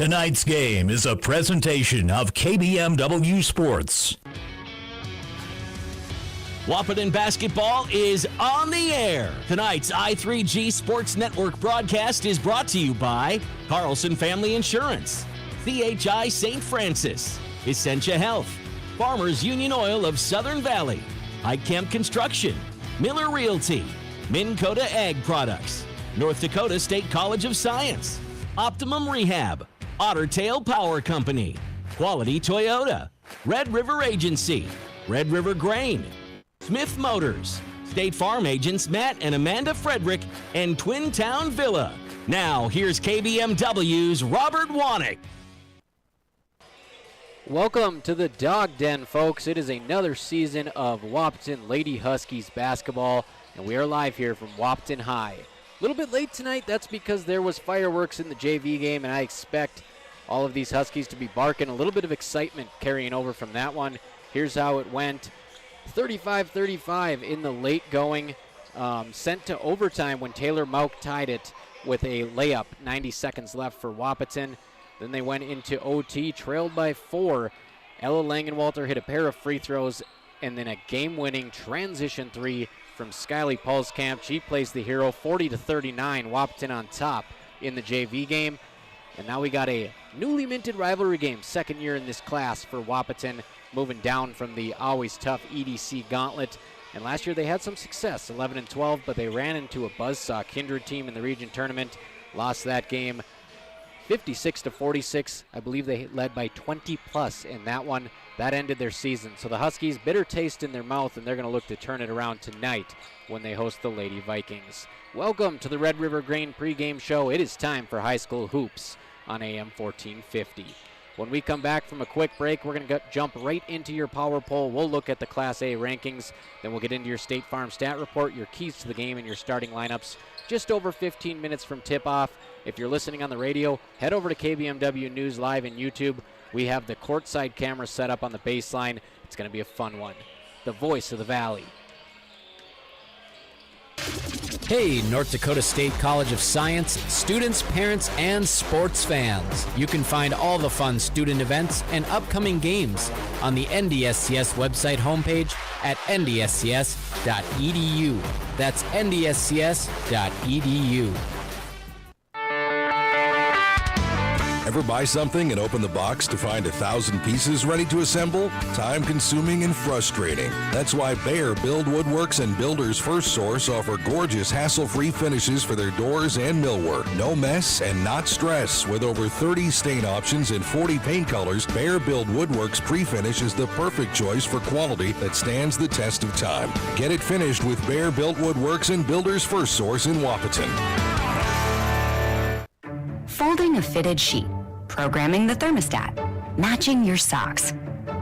Tonight's game is a presentation of KBMW Sports. Wahpeton basketball is on the air. Tonight's I3G Sports Network broadcast is brought to you by Carlson Family Insurance, CHI St. Francis, Essentia Health, Farmers Union Oil of Southern Valley, Hike Camp Construction, Miller Realty, Minn Kota Ag Products, North Dakota State College of Science, Optimum Rehab, Otter Tail Power Company, Quality Toyota, Red River Agency, Red River Grain, Smith Motors, State Farm agents Matt and Amanda Frederick, and Twin Town Villa. Now, here's KBMW's Robert Wanick. Welcome to the Dog Den, folks. It is another season of Wahpeton Lady Huskies basketball, and we are live here from Wahpeton High. A little bit late tonight. That's because there was fireworks in the JV game, and I expect all of these Huskies to be barking. A little bit of excitement carrying over from that one. Here's how it went. 35-35 in the late going, sent to overtime when Taylor Mauk tied it with a layup, 90 seconds left for Wahpeton. Then they went into OT, trailed by 4. Ella Langenwalter hit a pair of free throws, and then a game-winning transition 3 from Skyly Pulskamp. She plays the hero, 40-39, Wahpeton on top in the JV game. And now we got a newly minted rivalry game, second year in this class for Wahpeton, moving down from the always tough EDC gauntlet. And last year they had some success, 11-12, but they ran into a buzzsaw Kindred team in the region tournament, lost that game 56-46. I believe they led by 20 plus in that one. That ended their season. So the Huskies, bitter taste in their mouth, and they're going to look to turn it around tonight when they host the Lady Vikings. Welcome to the Red River Grain pregame show. It is time for high school hoops on AM 1450. When we come back from a quick break, we're going to jump right into your power poll. We'll look at the Class A rankings. Then we'll get into your State Farm stat report, your keys to the game, and your starting lineups just over 15 minutes from tip-off. If you're listening on the radio, head over to KBMW News Live and YouTube. We have the courtside camera set up on the baseline. It's going to be a fun one. The voice of the Valley. Hey, North Dakota State College of Science, students, parents, and sports fans. You can find all the fun student events and upcoming games on the NDSCS website homepage at ndscs.edu. That's ndscs.edu. Ever buy something and open the box to find 1,000 pieces ready to assemble? Time-consuming and frustrating. That's why Bear Build Woodworks and Builders First Source offer gorgeous, hassle-free finishes for their doors and millwork. No mess and not stress. With over 30 stain options and 40 paint colors, Bear Build Woodworks pre-finish is the perfect choice for quality that stands the test of time. Get it finished with Bear Built Woodworks and Builders First Source in Wahpeton. Folding a fitted sheet, programming the thermostat, matching your socks.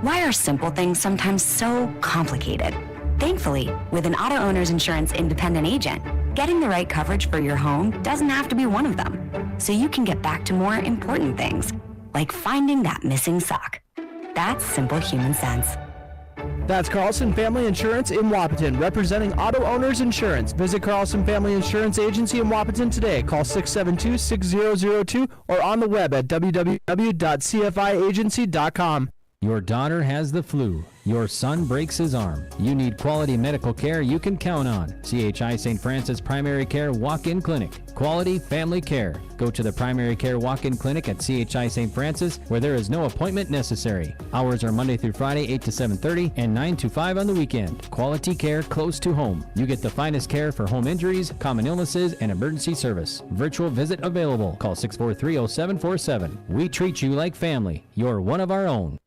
Why are simple things sometimes so complicated? Thankfully, with an auto owner's insurance independent agent, getting the right coverage for your home doesn't have to be one of them. So you can get back to more important things, like finding that missing sock. That's simple human sense. That's Carlson Family Insurance in Wahpeton, representing auto owners insurance. Visit Carlson Family Insurance Agency in Wahpeton today. Call 672-6002 or on the web at www.cfiagency.com. Your daughter has the flu. Your son breaks his arm. You need quality medical care you can count on. CHI St. Francis Primary Care Walk-In Clinic. Quality family care. Go to the Primary Care Walk-In Clinic at CHI St. Francis, where there is no appointment necessary. Hours are Monday through Friday, 8 to 7:30 and 9 to 5 on the weekend. Quality care close to home. You get the finest care for home injuries, common illnesses, and emergency service. Virtual visit available. Call 643-0747. We treat you like family. You're one of our own.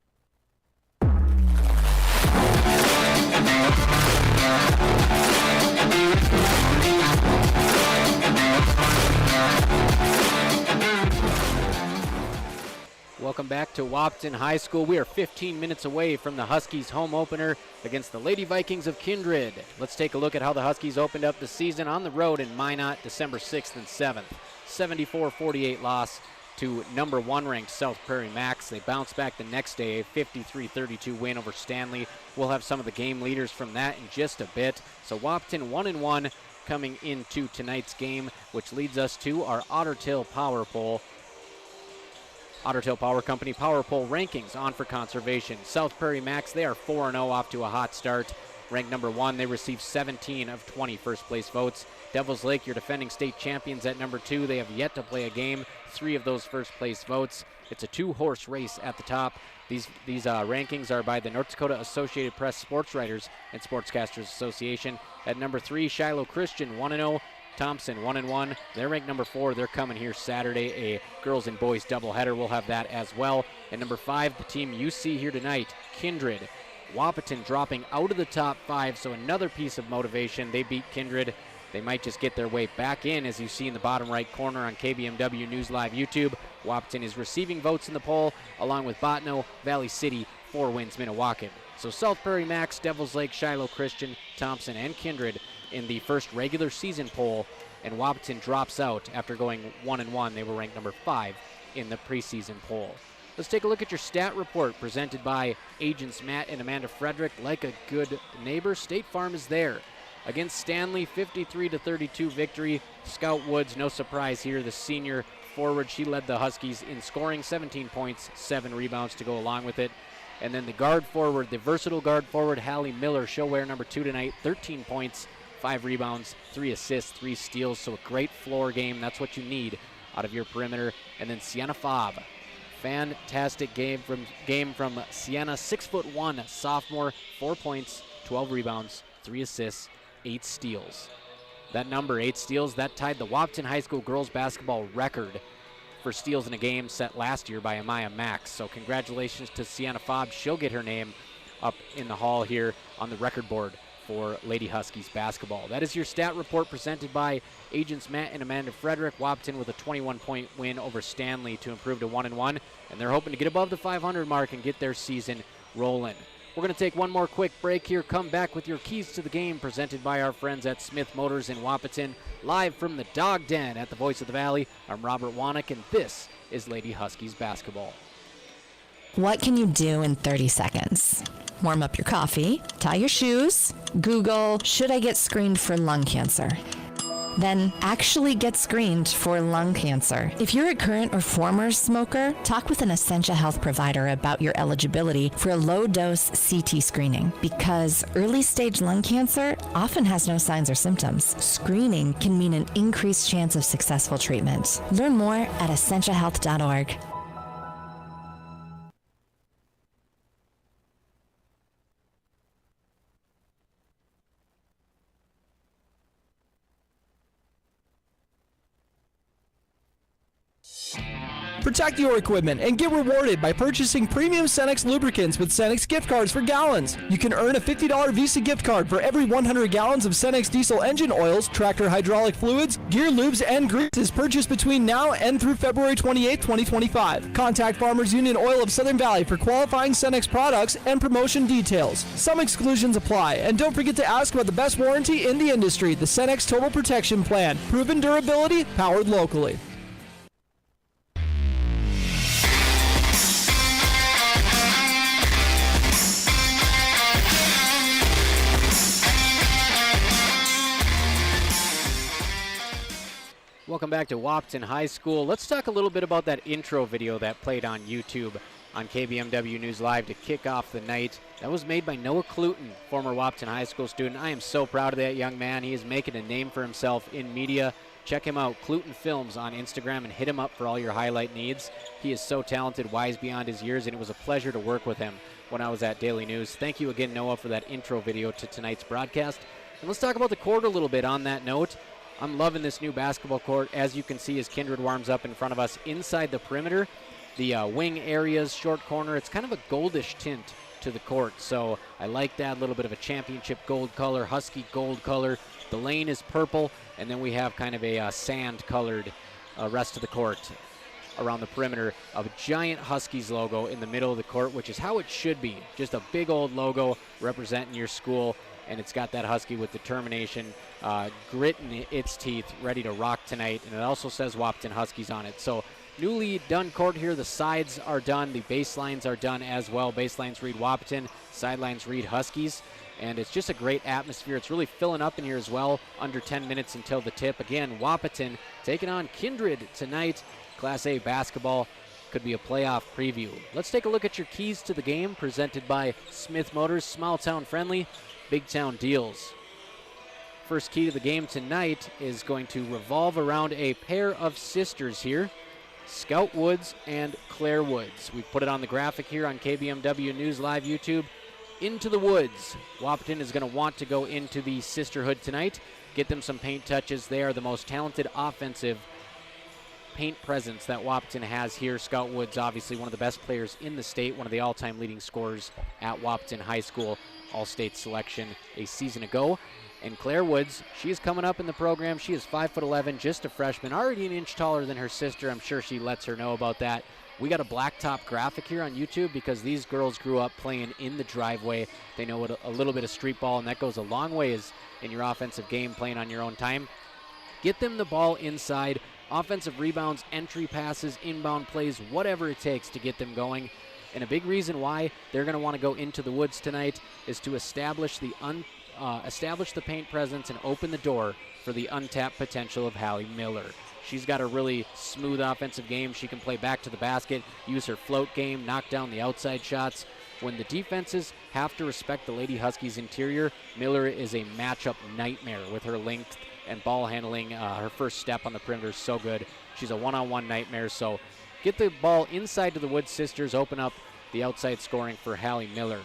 Welcome back to Wahpeton High School. We are 15 minutes away from the Huskies home opener against the Lady Vikings of Kindred. Let's take a look at how the Huskies opened up the season on the road in Minot, December 6th and 7th. 74-48 loss to number 1 ranked South Prairie Max. They bounced back the next day, a 53-32 win over Stanley. We'll have some of the game leaders from that in just a bit. So Wahpeton 1-1 coming into tonight's game, which leads us to our Otter Tail Power Poll. Otter Tail Power Company Power Pole rankings on for conservation. South Prairie Max, they are 4-0 off to a hot start. Ranked number 1, they received 17 of 20 first place votes. Devils Lake, your defending state champions, at number 2. They have yet to play a game. 3 of those first place votes. It's a 2-horse race at the top. These rankings are by the North Dakota Associated Press Sports Writers and Sportscasters Association. At number 3, Shiloh Christian, 1-0. Thompson, 1-1. They're ranked number 4. They're coming here Saturday, a girls and boys doubleheader. We'll have that as well. At number 5, the team you see here tonight, Kindred. Wahpeton dropping out of the top 5, so another piece of motivation. They beat Kindred. They might just get their way back in, as you see in the bottom right corner on KBMW News Live YouTube. Wahpeton is receiving votes in the poll, along with Botno, Valley City, 4 Winds, Minnewacan. So South Prairie Max, Devils Lake, Shiloh Christian, Thompson, and Kindred in the first regular season poll, and Wahpeton drops out after going 1-1. They were ranked number 5 in the preseason poll. Let's take a look at your stat report presented by agents Matt and Amanda Frederick. Like a good neighbor, State Farm is there. Against Stanley, 53-32 victory. Scout Woods, no surprise here, the senior forward. She led the Huskies in scoring, 17 points, 7 rebounds to go along with it. And then the guard forward, the versatile guard forward, Hallie Miller, she'll wear number 2 tonight, 13 points, 5 rebounds, 3 assists, 3 steals. So a great floor game. That's what you need out of your perimeter. And then Sienna Fobb. Fantastic game from Sienna, 6'1", sophomore, 4 points, 12 rebounds, 3 assists, 8 steals. That number, 8 steals, that tied the Wahpeton High School girls basketball record for steals in a game set last year by Amaya Max. So congratulations to Sienna Fobb. She'll get her name up in the hall here on the record board for Lady Huskies basketball. That is your stat report presented by agents Matt and Amanda Frederick. Wahpeton with a 21-point win over Stanley to improve to 1-1, and they're hoping to get above the 500 mark and get their season rolling. We're going to take one more quick break here. Come back with your keys to the game presented by our friends at Smith Motors in Wahpeton. Live from the Dog Den at the Voice of the Valley, I'm Robert Wanick, and this is Lady Huskies basketball. What can you do in 30 seconds? Warm up your coffee, tie your shoes, Google, should I get screened for lung cancer? Then actually get screened for lung cancer. If you're a current or former smoker, talk with an Essentia Health provider about your eligibility for a low-dose CT screening, because early-stage lung cancer often has no signs or symptoms. Screening can mean an increased chance of successful treatment. Learn more at essentiahealth.org. Protect your equipment and get rewarded by purchasing premium Cenex lubricants with Cenex gift cards for gallons. You can earn a $50 Visa gift card for every 100 gallons of Cenex diesel engine oils, tractor hydraulic fluids, gear lubes, and greases purchased between now and through February 28, 2025. Contact Farmers Union Oil of Southern Valley for qualifying Cenex products and promotion details. Some exclusions apply, and don't forget to ask about the best warranty in the industry, the Cenex Total Protection Plan. Proven durability, powered locally. Welcome back to Wahpeton High School. Let's talk a little bit about that intro video that played on YouTube on KBMW News Live to kick off the night. That was made by Noah Cluton, former Wahpeton High School student. I am so proud of that young man. He is making a name for himself in media. Check him out, Cluton Films, on Instagram, and hit him up for all your highlight needs. He is so talented, wise beyond his years, and it was a pleasure to work with him when I was at Daily News. Thank you again, Noah, for that intro video to tonight's broadcast. And let's talk about the court a little bit on that note. I'm loving this new basketball court. As you can see, as Kindred warms up in front of us inside the perimeter, the wing areas, short corner, it's kind of a goldish tint to the court. So I like that, a little bit of a championship gold color, Husky gold color. The lane is purple, and then we have kind of a sand-colored rest of the court around the perimeter of a giant Huskies logo in the middle of the court, which is how it should be. Just a big old logo representing your school, and it's got that Husky with determination, grit in its teeth, ready to rock tonight, and it also says Wahpeton Huskies on it. So newly done court here. The sides are done. The baselines are done as well. Baselines read Wahpeton, sidelines read Huskies, and it's just a great atmosphere. It's really filling up in here as well. Under 10 minutes until the tip. Again, Wahpeton taking on Kindred tonight. Class A basketball. could be a playoff preview. Let's take a look at your keys to the game presented by Smith Motors, small town friendly, big town deals. First key to the game tonight is going to revolve around a pair of sisters here, Scout Woods and Claire Woods. We put it on the graphic here on KBMW News Live YouTube. Into the Woods. Wahpeton is going to want to go into the sisterhood tonight, get them some paint touches. They are the most talented offensive paint presence that Wahpeton has here. Scout Woods, obviously one of the best players in the state, one of the all-time leading scorers at Wahpeton High School, all-state selection a season ago. And Claire Woods, she is coming up in the program. She is 5'11", just a freshman, already an inch taller than her sister. I'm sure she lets her know about that. We got a blacktop graphic here on YouTube because these girls grew up playing in the driveway. They know what a little bit of street ball, and that goes a long ways in your offensive game, playing on your own time. Get them the ball inside, offensive rebounds, entry passes, inbound plays, whatever it takes to get them going. And a big reason why they're going to want to go into the Woods tonight is to establish the paint presence and open the door for the untapped potential of Hallie Miller. She's got a really smooth offensive game. She can play back to the basket, use her float game, knock down the outside shots. When the defenses have to respect the Lady Huskies interior, Miller is a matchup nightmare with her length and ball handling. Her first step on the perimeter is so good. She's a one-on-one nightmare. So get the ball inside to the Woods sisters, open up the outside scoring for Hallie Miller.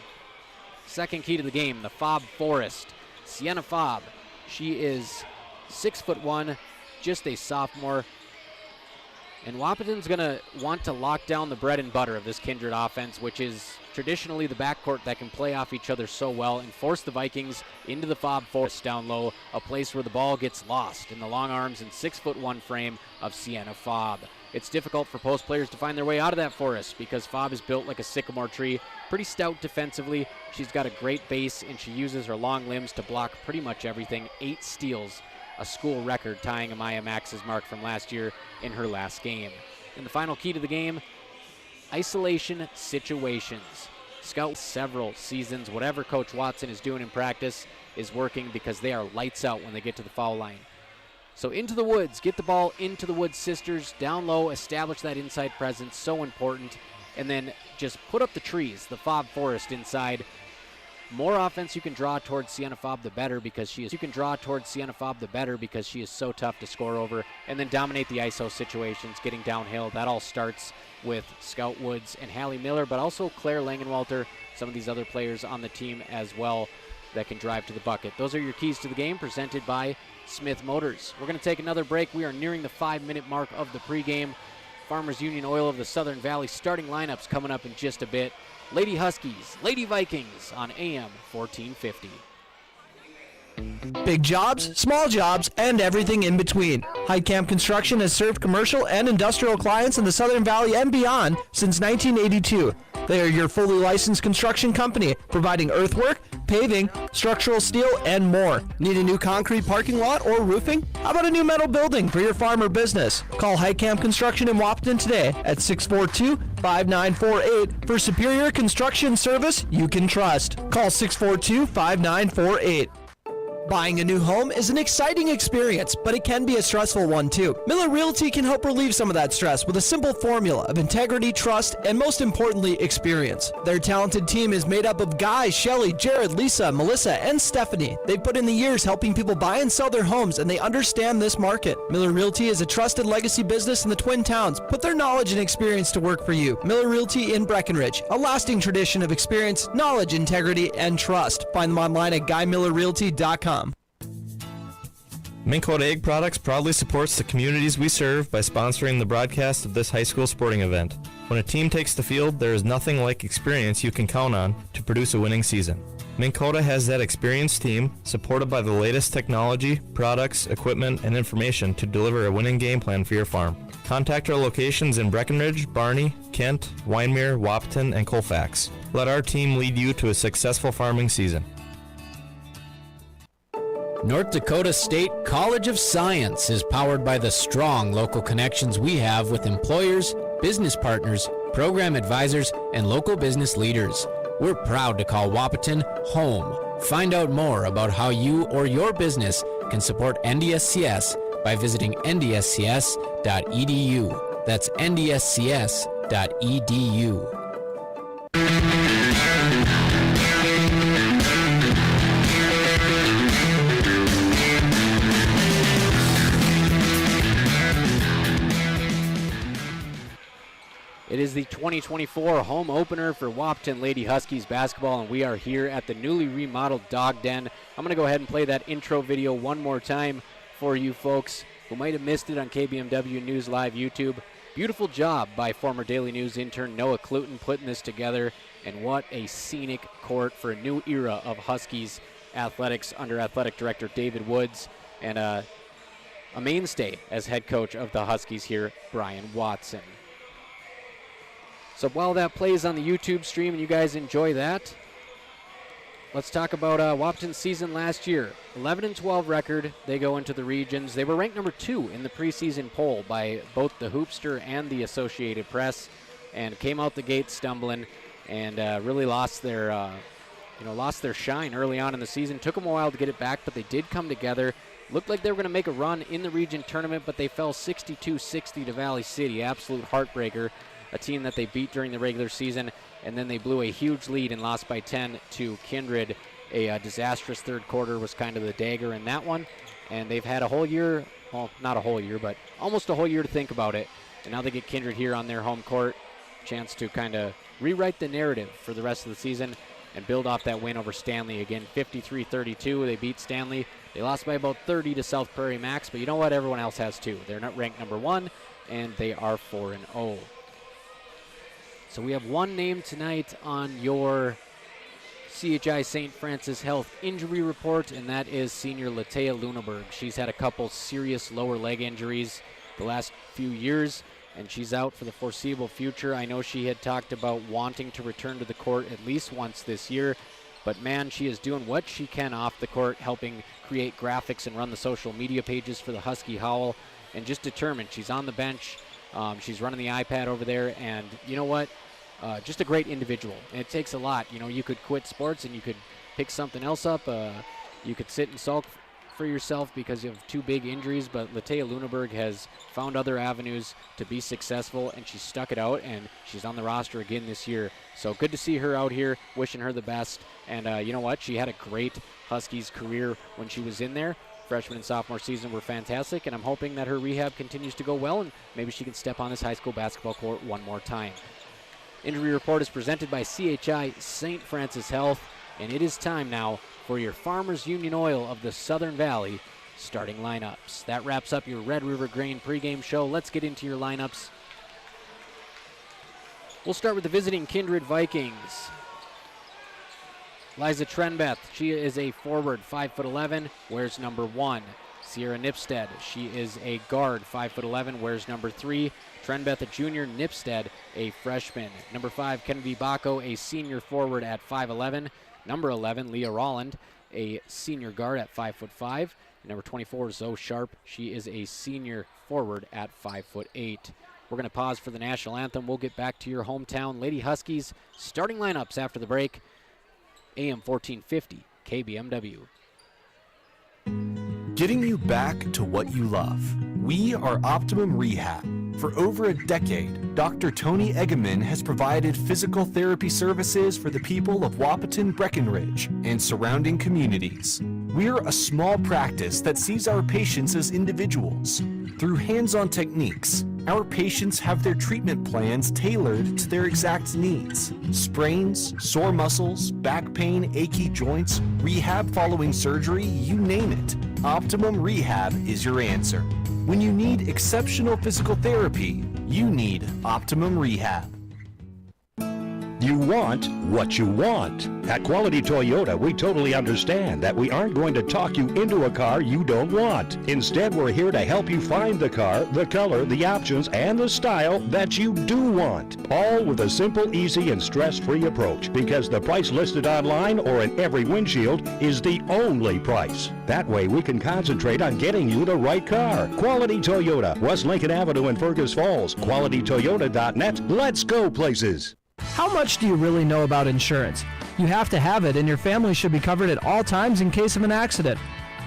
Second key to the game, the Fobb Forest. Sienna Fobb, she is 6'1", just a sophomore. And Wahpeton's going to want to lock down the bread and butter of this Kindred offense, which is traditionally the backcourt that can play off each other so well, and force the Vikings into the Fobb Forest down low, a place where the ball gets lost in the long arms and 6'1" frame of Sienna Fobb. It's difficult for post players to find their way out of that forest because Fobb is built like a sycamore tree, pretty stout defensively. She's got a great base, and she uses her long limbs to block pretty much everything. 8 steals, a school record, tying Amaya Max's mark from last year in her last game. And the final key to the game, isolation situations. Scout several seasons, whatever Coach Watson is doing in practice is working because they are lights out when they get to the foul line. So into the Woods, get the ball into the Woods sisters, down low, establish that inside presence, so important. And then just put up the trees, the Fobb Forest inside. More offense you can draw towards Sienna Fobb, the better, because she is so tough to score over. And then dominate the ISO situations, getting downhill. That all starts with Scout Woods and Hallie Miller, but also Claire Langenwalter, some of these other players on the team as well that can drive to the bucket. Those are your keys to the game, presented by Smith Motors. We're going to take another break. We are nearing the 5-minute mark of the pregame. Farmers Union Oil of the Southern Valley starting lineups coming up in just a bit. Lady Huskies, Lady Vikings on AM 1450. Big jobs, small jobs, and everything in between. Heitkamp Construction has served commercial and industrial clients in the Southern Valley and beyond since 1982. They are your fully licensed construction company, providing earthwork, paving, structural steel, and more. Need a new concrete parking lot or roofing? How about a new metal building for your farm or business? Call Heitkamp Construction in Wahpeton today at 642-5948 for superior construction service you can trust. Call 642-5948. Buying a new home is an exciting experience, but it can be a stressful one too. Miller Realty can help relieve some of that stress with a simple formula of integrity, trust, and most importantly, experience. Their talented team is made up of Guy, Shelly, Jared, Lisa, Melissa, and Stephanie. They've put in the years helping people buy and sell their homes, and they understand this market. Miller Realty is a trusted legacy business in the Twin Towns. Put their knowledge and experience to work for you. Miller Realty in Breckenridge, a lasting tradition of experience, knowledge, integrity, and trust. Find them online at GuyMillerRealty.com. Minn Kota Egg Products proudly supports the communities we serve by sponsoring the broadcast of this high school sporting event. When a team takes the field, there is nothing like experience you can count on to produce a winning season. Minn Kota has that experienced team, supported by the latest technology, products, equipment, and information to deliver a winning game plan for your farm. Contact our locations in Breckenridge, Barney, Kent, Wyndmere, Wahpeton, and Colfax. Let our team lead you to a successful farming season. North Dakota State College of Science is powered by the strong local connections we have with employers, business partners, program advisors, and local business leaders. We're proud to call Wahpeton home. Find out more about how you or your business can support NDSCS by visiting ndscs.edu. That's ndscs.edu. It is the 2024 home opener for Wahpeton Lady Huskies basketball, and we are here at the newly remodeled Dog Den. I'm going to go ahead and play that intro video one more time for you folks who might have missed it on KBMW News Live YouTube. Beautiful job by former Daily News intern Noah Cluton putting this together, and what a scenic court for a new era of Huskies athletics under athletic director David Woods, and a mainstay as head coach of the Huskies here, Brian Watson. So while that plays on the YouTube stream and you guys enjoy that, let's talk about Wahpeton's season last year. 11-12 record. They go into the regions. They were ranked number 2 in the preseason poll by both the Hoopster and the Associated Press, and came out the gate stumbling and really lost their shine early on in the season. Took them a while to get it back, but they did come together. Looked like they were going to make a run in the region tournament, but they fell 62-60 to Valley City. Absolute heartbreaker. A team that they beat during the regular season, and then they blew a huge lead and lost by 10 to Kindred. A disastrous third quarter was kind of the dagger in that one, and they've had a whole year, well, not a whole year, but almost a whole year to think about it, and now they get Kindred here on their home court. Chance to kind of rewrite the narrative for the rest of the season and build off that win over Stanley. Again, 53-32, they beat Stanley. They lost by about 30 to South Prairie Max, but you know what? Everyone else has too. They're not ranked number 1, and they are 4-0. So we have one name tonight on your CHI St. Francis Health injury report, and that is senior Latea Luneberg. She's had a couple serious lower leg injuries the last few years, and she's out for the foreseeable future. I know she had talked about wanting to return to the court at least once this year, but man, she is doing what she can off the court, helping create graphics and run the social media pages for the Husky Howl, and just determined. She's on the bench. She's running the iPad over there, and you know what? Just a great individual, and it takes a lot. You know, you could quit sports and you could pick something else up. You could sit and sulk for yourself because you have 2 big injuries, but Latea Luneberg has found other avenues to be successful, and she stuck it out, and she's on the roster again this year. So good to see her out here, wishing her the best. And you know what? She had a great Huskies career when she was in there. Freshman and sophomore season were fantastic, and I'm hoping that her rehab continues to go well, and maybe she can step on this high school basketball court one more time. Injury report is presented by CHI St. Francis Health, and it is time now for your Farmers Union Oil of the Southern Valley starting lineups. That wraps up your Red River Grain pregame show. Let's get into your lineups. We'll start with the visiting Kindred Vikings. Liza Trenbeth, she is a forward, 5'11", wears number 1. Sierra Nipstead, she is a guard, 5'11", wears number 3. Trenbeth, a junior. Nipstead, a freshman. Number 5, Kennedy Bacco, a senior forward at 5'11". Number 11, Leah Rolland, a senior guard at 5'5". Number 24, Zoe Sharp. She is a senior forward at 5'8". We're going to pause for the national anthem. We'll get back to your hometown Lady Huskies starting lineups after the break. AM 1450, KBMW. Getting you back to what you love. We are Optimum Rehab. For over a decade, Dr. Tony Eggeman has provided physical therapy services for the people of Wahpeton, Breckenridge, and surrounding communities. We're a small practice that sees our patients as individuals. Through hands-on techniques, our patients have their treatment plans tailored to their exact needs. Sprains, sore muscles, back pain, achy joints, rehab following surgery, you name it. Optimum Rehab is your answer. When you need exceptional physical therapy, you need Optimum Rehab. You want what you want. At Quality Toyota, we totally understand that we aren't going to talk you into a car you don't want. Instead, we're here to help you find the car, the color, the options, and the style that you do want. All with a simple, easy, and stress-free approach, because the price listed online or in every windshield is the only price. That way, we can concentrate on getting you the right car. Quality Toyota, West Lincoln Avenue in Fergus Falls. QualityToyota.net. Let's go places. How much do you really know about insurance? You have to have it, and your family should be covered at all times in case of an accident.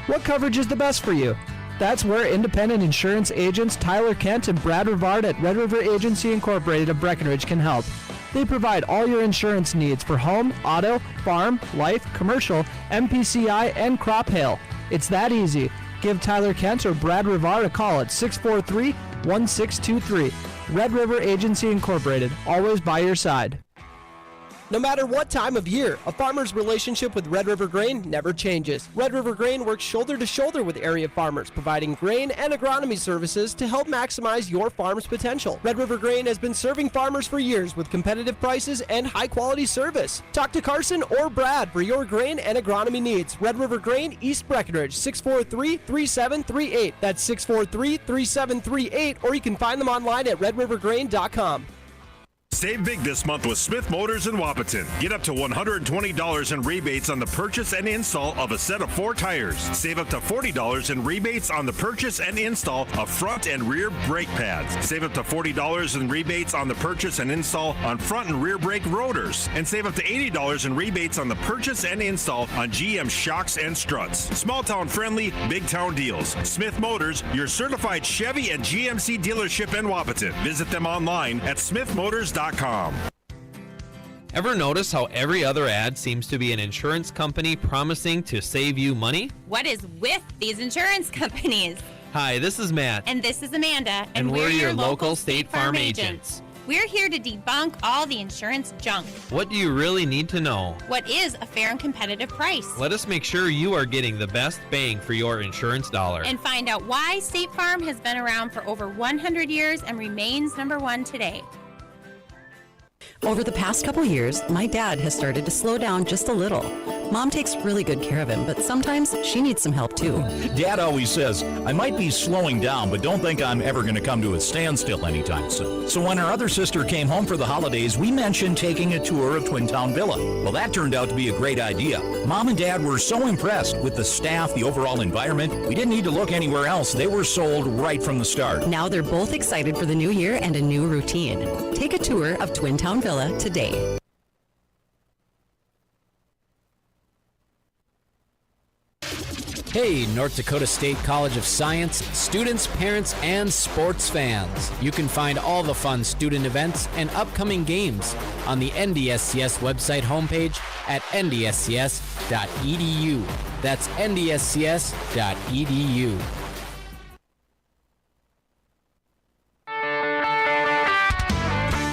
What coverage is the best for you? That's where independent insurance agents Tyler Kent and Brad Rivard at Red River Agency Incorporated of Breckenridge can help. They provide all your insurance needs for home, auto, farm, life, commercial, MPCI, and crop hail. It's that easy. Give Tyler Kent or Brad Rivard a call at 643-1623. Red River Agency Incorporated, always by your side. No matter what time of year, a farmer's relationship with Red River Grain never changes. Red River Grain works shoulder to shoulder with area farmers, providing grain and agronomy services to help maximize your farm's potential. Red River Grain has been serving farmers for years with competitive prices and high-quality service. Talk to Carson or Brad for your grain and agronomy needs. Red River Grain, East Breckenridge, 643-3738. That's 643-3738, or you can find them online at redrivergrain.com. Save big this month with Smith Motors in Wahpeton. Get up to $120 in rebates on the purchase and install of a set of 4 tires. Save up to $40 in rebates on the purchase and install of front and rear brake pads. Save up to $40 in rebates on the purchase and install on front and rear brake rotors. And save up to $80 in rebates on the purchase and install on GM shocks and struts. Small town friendly, big town deals. Smith Motors, your certified Chevy and GMC dealership in Wahpeton. Visit them online at smithmotors.com. Ever notice how every other ad seems to be an insurance company promising to save you money? What is with these insurance companies? Hi, this is Matt. And this is Amanda. And we're your local State Farm agents. We're here to debunk all the insurance junk. What do you really need to know? What is a fair and competitive price? Let us make sure you are getting the best bang for your insurance dollar. And find out why State Farm has been around for over 100 years and remains #1 today. Over the past couple years, my dad has started to slow down just a little. Mom takes really good care of him, but sometimes she needs some help too. Dad always says, I might be slowing down, but don't think I'm ever going to come to a standstill anytime soon. So when our other sister came home for the holidays, we mentioned taking a tour of Twin Town Villa. Well, that turned out to be a great idea. Mom and Dad were so impressed with the staff, the overall environment, we didn't need to look anywhere else. They were sold right from the start. Now they're both excited for the new year and a new routine. Take a tour of Twin Town Villa today. Hey, North Dakota State College of Science, students, parents, and sports fans. You can find all the fun student events and upcoming games on the NDSCS website homepage at ndscs.edu. That's ndscs.edu.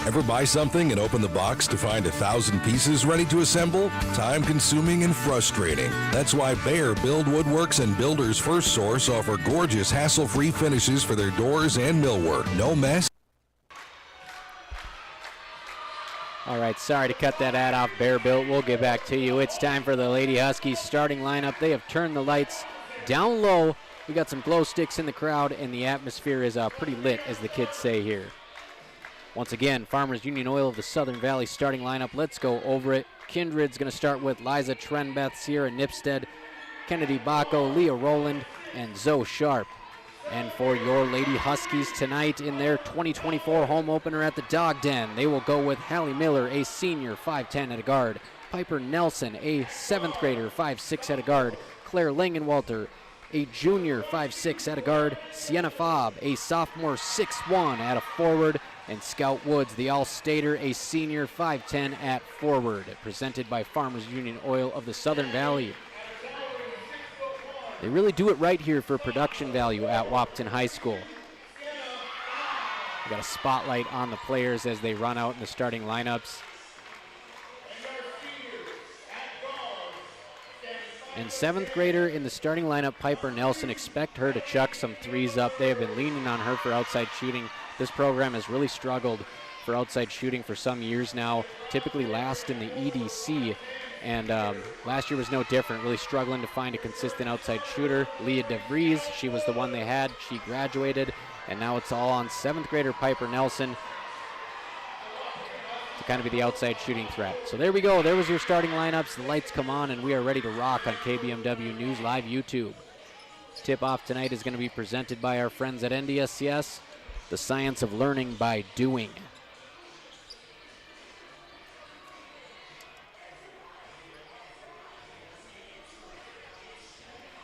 Ever buy something and open the box to find 1,000 pieces ready to assemble? Time consuming and frustrating. That's why Bear Build Woodworks and Builders First Source offer gorgeous hassle-free finishes for their doors and millwork. No mess. All right, sorry to cut that ad off, Bear Built. We'll get back to you. It's time for the Lady Huskies starting lineup. They have turned the lights down low. We got some glow sticks in the crowd, and the atmosphere is pretty lit, as the kids say here. Once again, Farmers Union Oil of the Southern Valley starting lineup. Let's go over it. Kindred's going to start with Liza Trenbeth, Sierra Nipstead, Kennedy Bacco, Leah Rowland, and Zoe Sharp. And for your Lady Huskies tonight in their 2024 home opener at the Dog Den, they will go with Hallie Miller, a senior, 5'10" at a guard. Piper Nelson, a 7th grader, 5'6" at a guard. Claire Langenwalter, a junior, 5'6" at a guard. Sienna Fobb, a sophomore, 6'1" at a forward. And Scout Woods, the All-Stater, a senior, 5'10" at forward. Presented by Farmers Union Oil of the Southern Valley. They really do it right here for production value at Wahpeton High School. We got a spotlight on the players as they run out in the starting lineups. And 7th grader in the starting lineup, Piper Nelson. Expect her to chuck some threes up. They have been leaning on her for outside shooting. This program has really struggled for outside shooting for some years now, typically last in the EDC. And last year was no different, really struggling to find a consistent outside shooter. Leah DeVries, she was the one they had. She graduated, and now it's all on 7th grader Piper Nelson to kind of be the outside shooting threat. So there we go. There was your starting lineups. The lights come on, and we are ready to rock on KBMW News Live YouTube. Tip-off tonight is going to be presented by our friends at NDSCS, the science of learning by doing.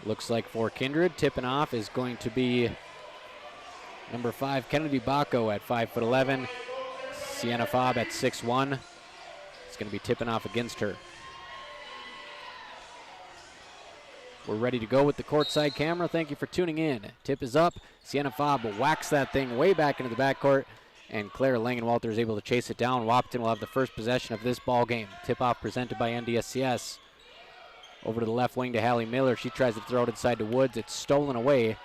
Looks like for Kindred, tipping off is going to be number 5, Kennedy Bacco at 5'11". Sienna Fobb at 6'1". It's going to be tipping off against her. We're ready to go with the courtside camera. Thank you for tuning in. Tip is up. Sienna Fobb whacks that thing way back into the backcourt, and Claire Langenwalter is able to chase it down. Wahpeton will have the first possession of this ball game. Tip-off presented by NDSCS. Over to the left wing to Hallie Miller. She tries to throw it inside to Woods. It's stolen away.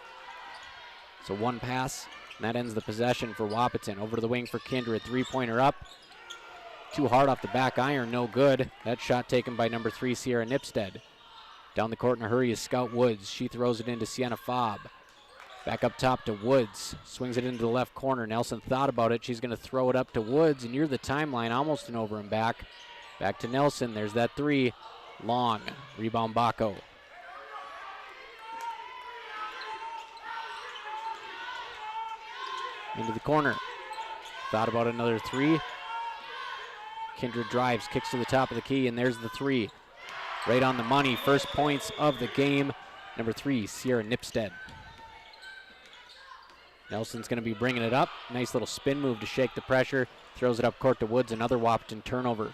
So one pass, and that ends the possession for Wahpeton. Over to the wing for Kindred. Three-pointer up. Too hard off the back iron, no good. That shot taken by number 3, Sierra Nipstead. Down the court in a hurry is Scout Woods. She throws it into Sienna Fobb. Back up top to Woods. Swings it into the left corner. Nelson thought about it. She's going to throw it up to Woods, and near the timeline, almost an over and back. Back to Nelson. There's that three. Long. Rebound Bacco. Into the corner. Thought about another three. Kindred drives, kicks to the top of the key, and there's the three. Right on the money. First points of the game. Number 3, Sierra Nipstead. Nelson's going to be bringing it up. Nice little spin move to shake the pressure. Throws it up court to Woods. Another Wahpeton turnover.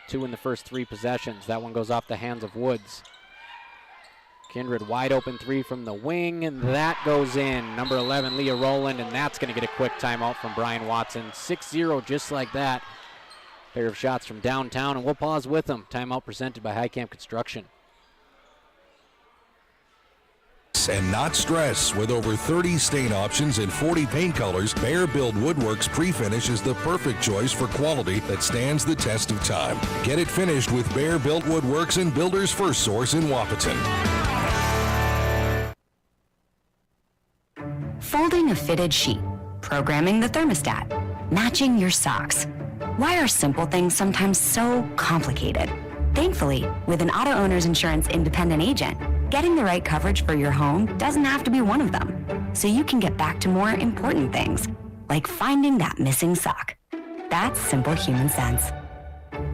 2 in the first 3 possessions. That one goes off the hands of Woods. Kindred wide open 3 from the wing, and that goes in. Number 11, Leah Rowland, and that's going to get a quick timeout from Brian Watson. 6-0 just like that. Pair of shots from downtown, and we'll pause with them. Timeout presented by High Camp Construction. And not stress. With over 30 stain options and 40 paint colors, Bear Build Woodworks Pre-Finish is the perfect choice for quality that stands the test of time. Get it finished with Bear Built Woodworks and Builder's First Source in Wahpeton. Folding a fitted sheet, programming the thermostat, matching your socks. Why are simple things sometimes so complicated? Thankfully, with an auto owner's insurance independent agent, getting the right coverage for your home doesn't have to be one of them. So you can get back to more important things, like finding that missing sock. That's simple human sense.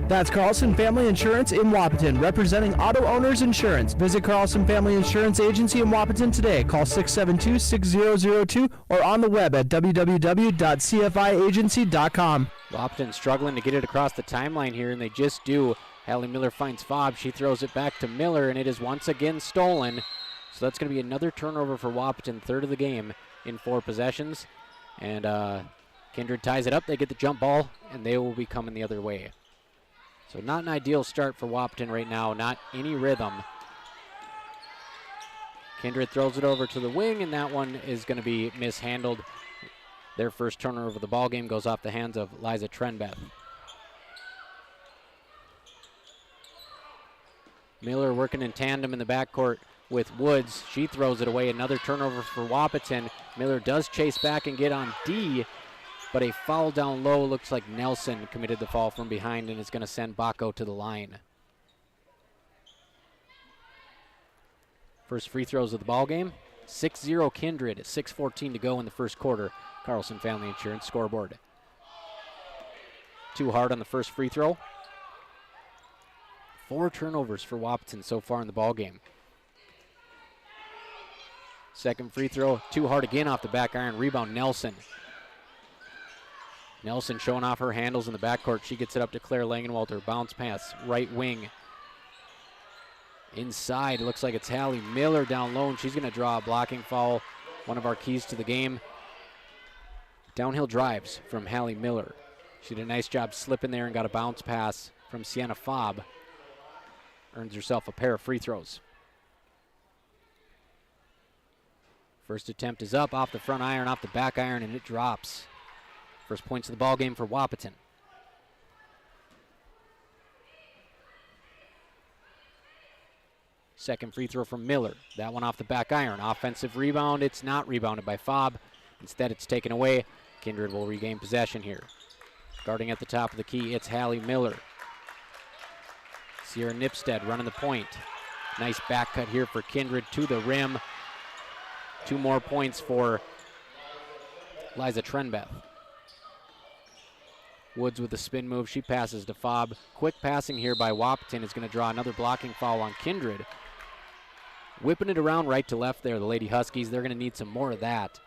That's Carlson Family Insurance in Wahpeton, representing auto owners insurance. Visit Carlson Family Insurance Agency in Wahpeton today. Call 672-6002 or on the web at www.cfiagency.com. Wahpeton struggling to get it across the timeline here, and they just do. Hallie Miller finds Fobb. She throws it back to Miller, and it is once again stolen. So that's going to be another turnover for Wahpeton, 3rd of the game in 4 possessions. And Kindred ties it up. They get the jump ball, and they will be coming the other way. So not an ideal start for Wahpeton right now, not any rhythm. Kindred throws it over to the wing, and that one is going to be mishandled. Their first turnover of the ball game goes off the hands of Liza Trenbeth. Miller working in tandem in the backcourt with Woods. She throws it away. Another turnover for Wahpeton. Miller does chase back and get on D, but a foul down low. Looks like Nelson committed the foul from behind and is going to send Bacco to the line. First free throws of the ball game. 6-0 Kindred, 6:14 to go in the first quarter. Carlson Family Insurance scoreboard. Too hard on the first free throw. 4 turnovers for Wahpeton so far in the ball game. Second free throw, too hard again off the back iron. Rebound Nelson. Nelson showing off her handles in the backcourt. She gets it up to Claire Langenwalter. Bounce pass, right wing. Inside, looks like it's Hallie Miller down low, and she's going to draw a blocking foul. One of our keys to the game. Downhill drives from Hallie Miller. She did a nice job slipping there and got a bounce pass from Sienna Fobb. Earns herself a pair of free throws. First attempt is up, off the front iron, off the back iron, and it drops. First points of the ball game for Wahpeton. Second free throw from Miller. That one off the back iron. Offensive rebound. It's not rebounded by Fobb. Instead, it's taken away. Kindred will regain possession here. Guarding at the top of the key, it's Hallie Miller. Sierra Nipstead running the point. Nice back cut here for Kindred to the rim. 2 more points for Liza Trenbeth. Woods with a spin move. She passes to Fobb. Quick passing here by Wahpeton is going to draw another blocking foul on Kindred. whipping it around right to left there, the Lady Huskies. They're going to need some more of that.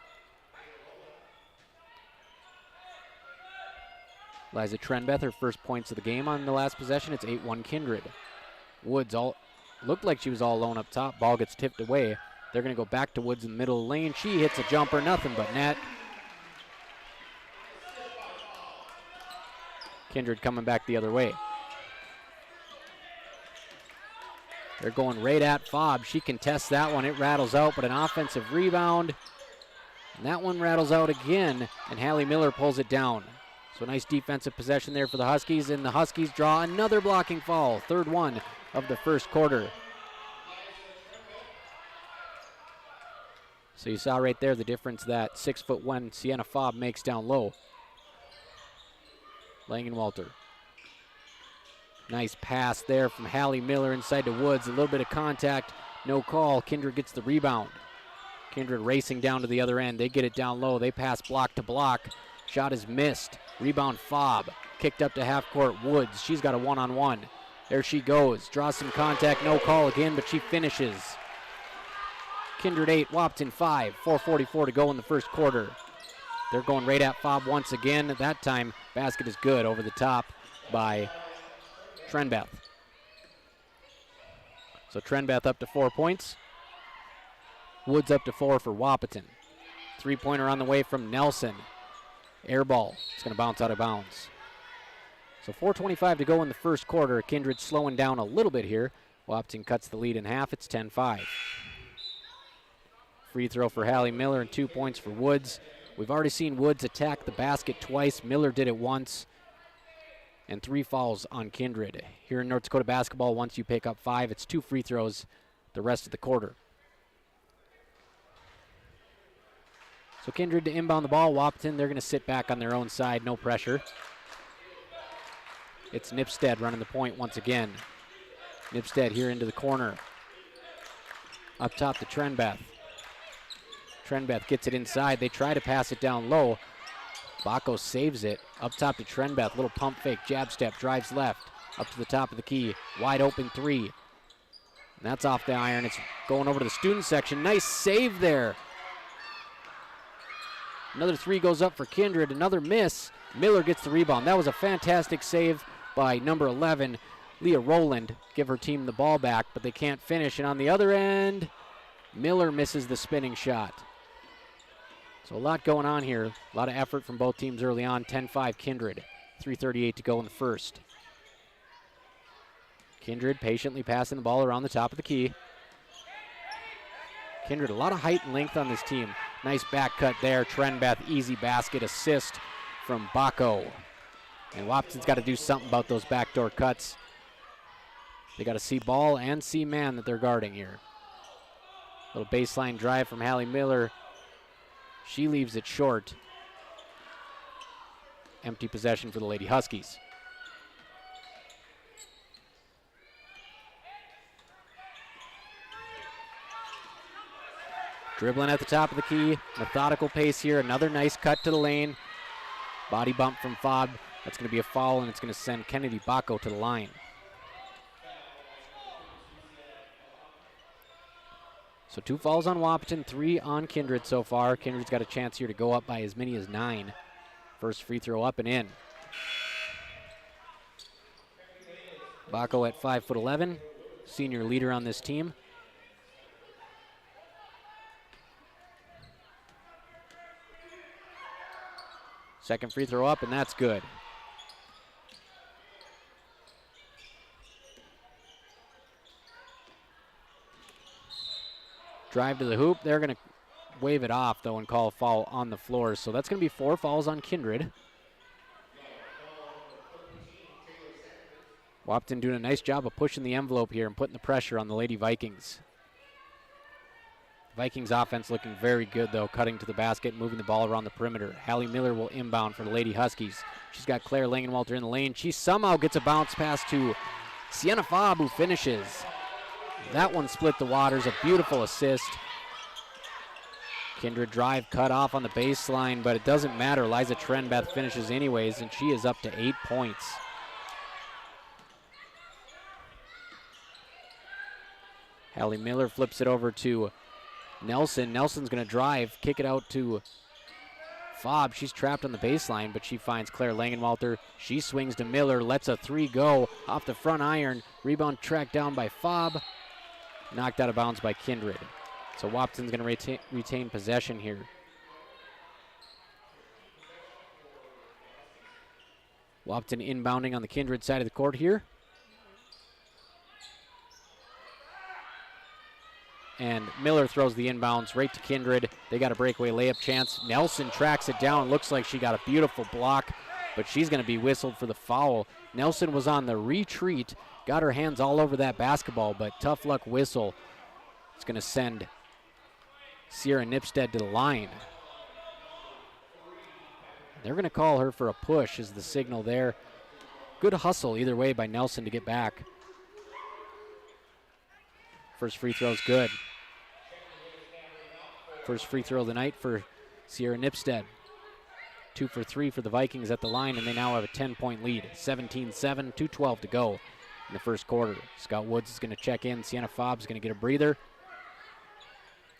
Liza Trenbeth, her first points of the game on the last possession. It's 8-1 Kindred. Woods looked like she was all alone up top. Ball gets tipped away. They're going to go back to Woods in the middle of the lane. She hits a jumper, nothing but net. Kindred coming back the other way. They're going right at Fobb. She contests that one. It rattles out, but an offensive rebound. And that one rattles out again, and Hallie Miller pulls it down. So nice defensive possession there for the Huskies, and the Huskies draw another blocking foul. Third one of the first quarter. So you saw right there the difference that 6'1" Sienna Fobb makes down low. Langenwalter. Nice pass there from Hallie Miller inside to Woods. A little bit of contact, no call. Kindred gets the rebound. Kindred racing down to the other end. They get it down low. They pass block to block. Shot is missed. Rebound Fobb. Kicked up to half court. Woods. She's got a one-on-one. There she goes. Draws some contact. No call again, but she finishes. Kindred 8, Wahpeton 5. 4:44 to go in the first quarter. They're going right at Fobb once again. At that time, basket is good over the top by Trenbeth. So Trenbeth up to 4 points. Woods up to 4 for Wahpeton. Three-pointer on the way from Nelson. Air ball. It's going to bounce out of bounds. So 4:25 to go in the first quarter. Kindred slowing down a little bit here. Wahpeton cuts the lead in half. It's 10-5. Free throw for Hallie Miller and 2 points for Woods. We've already seen Woods attack the basket twice. Miller did it once. And 3 fouls on Kindred. Here in North Dakota basketball, once you pick up 5, it's 2 free throws the rest of the quarter. So Kindred to inbound the ball. Wahpeton, they're going to sit back on their own side. No pressure. It's Nipstead running the point once again. Nipstead here into the corner. Up top to Trenbeth. Trenbeth gets it inside. They try to pass it down low. Bacco saves it. Up top to Trenbeth. Little pump fake, jab step, drives left. Up to the top of the key. Wide open 3. And that's off the iron. It's going over to the student section. Nice save there. Another 3 goes up for Kindred. Another miss. Miller gets the rebound. That was a fantastic save by number 11, Leah Rowland. Give her team the ball back, but they can't finish. And on the other end, Miller misses the spinning shot. So a lot going on here. A lot of effort from both teams early on. 10-5 Kindred. 3:38 to go in the first. Kindred patiently passing the ball around the top of the key. Kindred, a lot of height and length on this team. Nice back cut there. Trenbeth, easy basket assist from Bacco. And Wahpeton's got to do something about those backdoor cuts. They got to see ball and see man that they're guarding here. Little baseline drive from Hallie Miller. She leaves it short. Empty possession for the Lady Huskies. Dribbling at the top of the key. Methodical pace here. Another nice cut to the lane. Body bump from Fobb. That's going to be a foul, and it's going to send Kennedy Bacco to the line. So 2 fouls on Wahpeton, 3 on Kindred so far. Kindred's got a chance here to go up by as many as 9. First free throw up and in. Bacco at 5'11", senior leader on this team. Second free throw up, and that's good. Drive to the hoop. They're going to wave it off, though, and call a foul on the floor. So that's going to be 4 fouls on Kindred. Wahpeton doing a nice job of pushing the envelope here and putting the pressure on the Lady Vikings. Vikings offense looking very good, though, cutting to the basket, moving the ball around the perimeter. Hallie Miller will inbound for the Lady Huskies. She's got Claire Langenwalter in the lane. She somehow gets a bounce pass to Sienna Fobb, who finishes. That one split the waters, a beautiful assist. Kindred drive cut off on the baseline, but it doesn't matter. Liza Trenbeth finishes anyways, and she is up to 8 points. Hallie Miller flips it over to Nelson. Nelson's going to drive, kick it out to Fobb. She's trapped on the baseline, but she finds Claire Langenwalter. She swings to Miller, lets a three go off the front iron. Rebound tracked down by Fobb. Knocked out of bounds by Kindred. So Wahpeton's going to retain possession here. Wahpeton inbounding on the Kindred side of the court here. And Miller throws the inbounds right to Kindred. They got a breakaway layup chance. Nelson tracks it down. Looks like she got a beautiful block, but she's going to be whistled for the foul. Nelson was on the retreat, got her hands all over that basketball, but tough luck whistle. It's going to send Sierra Nipstead to the line. They're going to call her for a push is the signal there. Good hustle either way by Nelson to get back. First free throw's good. First free throw of the night for Sierra Nipstead. 2 for 3 for the Vikings at the line, and they now have a 10-point lead. 17-7, 2:12 to go in the first quarter. Scott Woods is going to check in. Sienna Fobb's going to get a breather.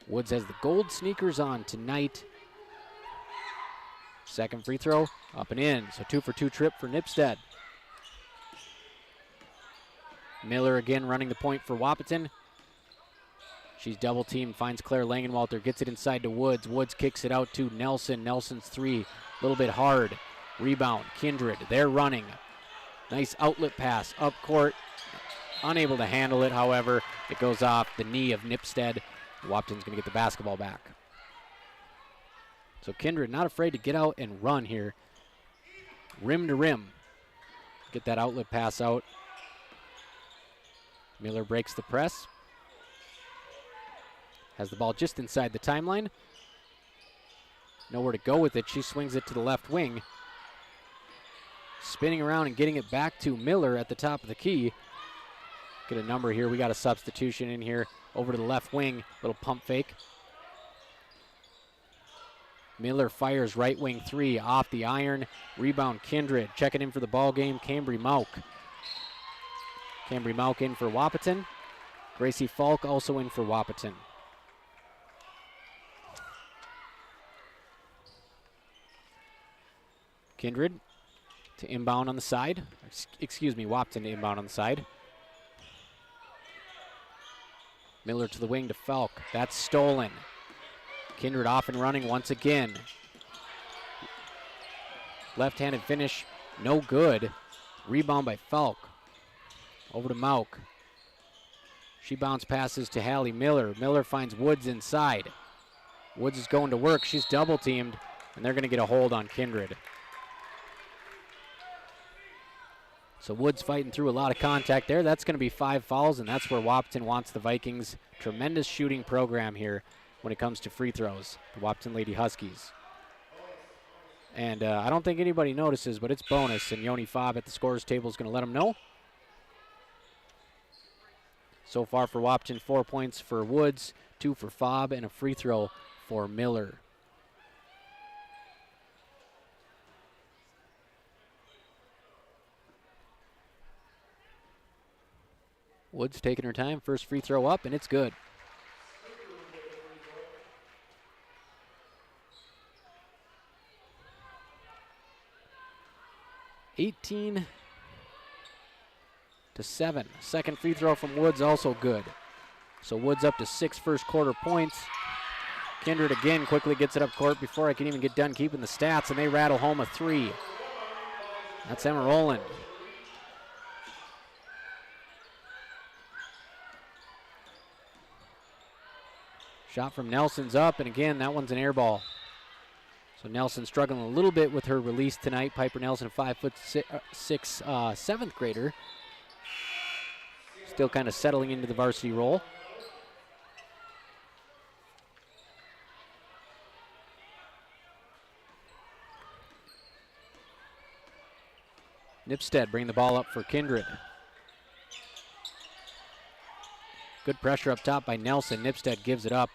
Woods has the gold sneakers on tonight. Second free throw, up and in. So 2 for 2 trip for Nipstead. Miller again running the point for Wahpeton. She's double teamed, finds Claire Langenwalter, gets it inside to Woods. Woods kicks it out to Nelson. Nelson's three, a little bit hard. Rebound, Kindred, they're running. Nice outlet pass up court. Unable to handle it, however. It goes off the knee of Nipstead. Wahpeton's going to get the basketball back. So Kindred not afraid to get out and run here. Rim to rim. Get that outlet pass out. Miller breaks the press. Has the ball just inside the timeline. Nowhere to go with it. She swings it to the left wing. Spinning around and getting it back to Miller at the top of the key. Get a number here. We got a substitution in here. Over to the left wing. Little pump fake. Miller fires right wing three off the iron. Rebound Kindred. Checking in for the ball game. Cambry Mauk. Cambry Mauk in for Wahpeton. Gracie Falk also in for Wahpeton. Kindred to inbound on the side. Excuse me, Wahpeton to inbound on the side. Miller to the wing to Falk. That's stolen. Kindred off and running once again. Left-handed finish, no good. Rebound by Falk. Over to Mauk. She bounce passes to Hallie Miller. Miller finds Woods inside. Woods is going to work. She's double teamed, and they're going to get a hold on Kindred. So Woods fighting through a lot of contact there. That's going to be 5 fouls, and that's where Wahpeton wants the Vikings. Tremendous shooting program here when it comes to free throws. The Wahpeton Lady Huskies. And I don't think anybody notices, but it's bonus, and Yoni Fobb at the scorer's table is going to let them know. So far for Wahpeton, 4 points for Woods, 2 for Fobb, and a free throw for Miller. Woods taking her time. First free throw up, and it's good. (18-7). Second free throw from Woods, also good. So Woods up to 6 first quarter points. Kindred again quickly gets it up court before I can even get done keeping the stats, and they rattle home a 3. That's Emma Rowland. Shot from Nelson's up, and again, that one's an air ball. So Nelson struggling a little bit with her release tonight. Piper Nelson, 5'6", 7th grader. Still kind of settling into the varsity role. Nipstead bring the ball up for Kindred. Good pressure up top by Nelson. Nipstead gives it up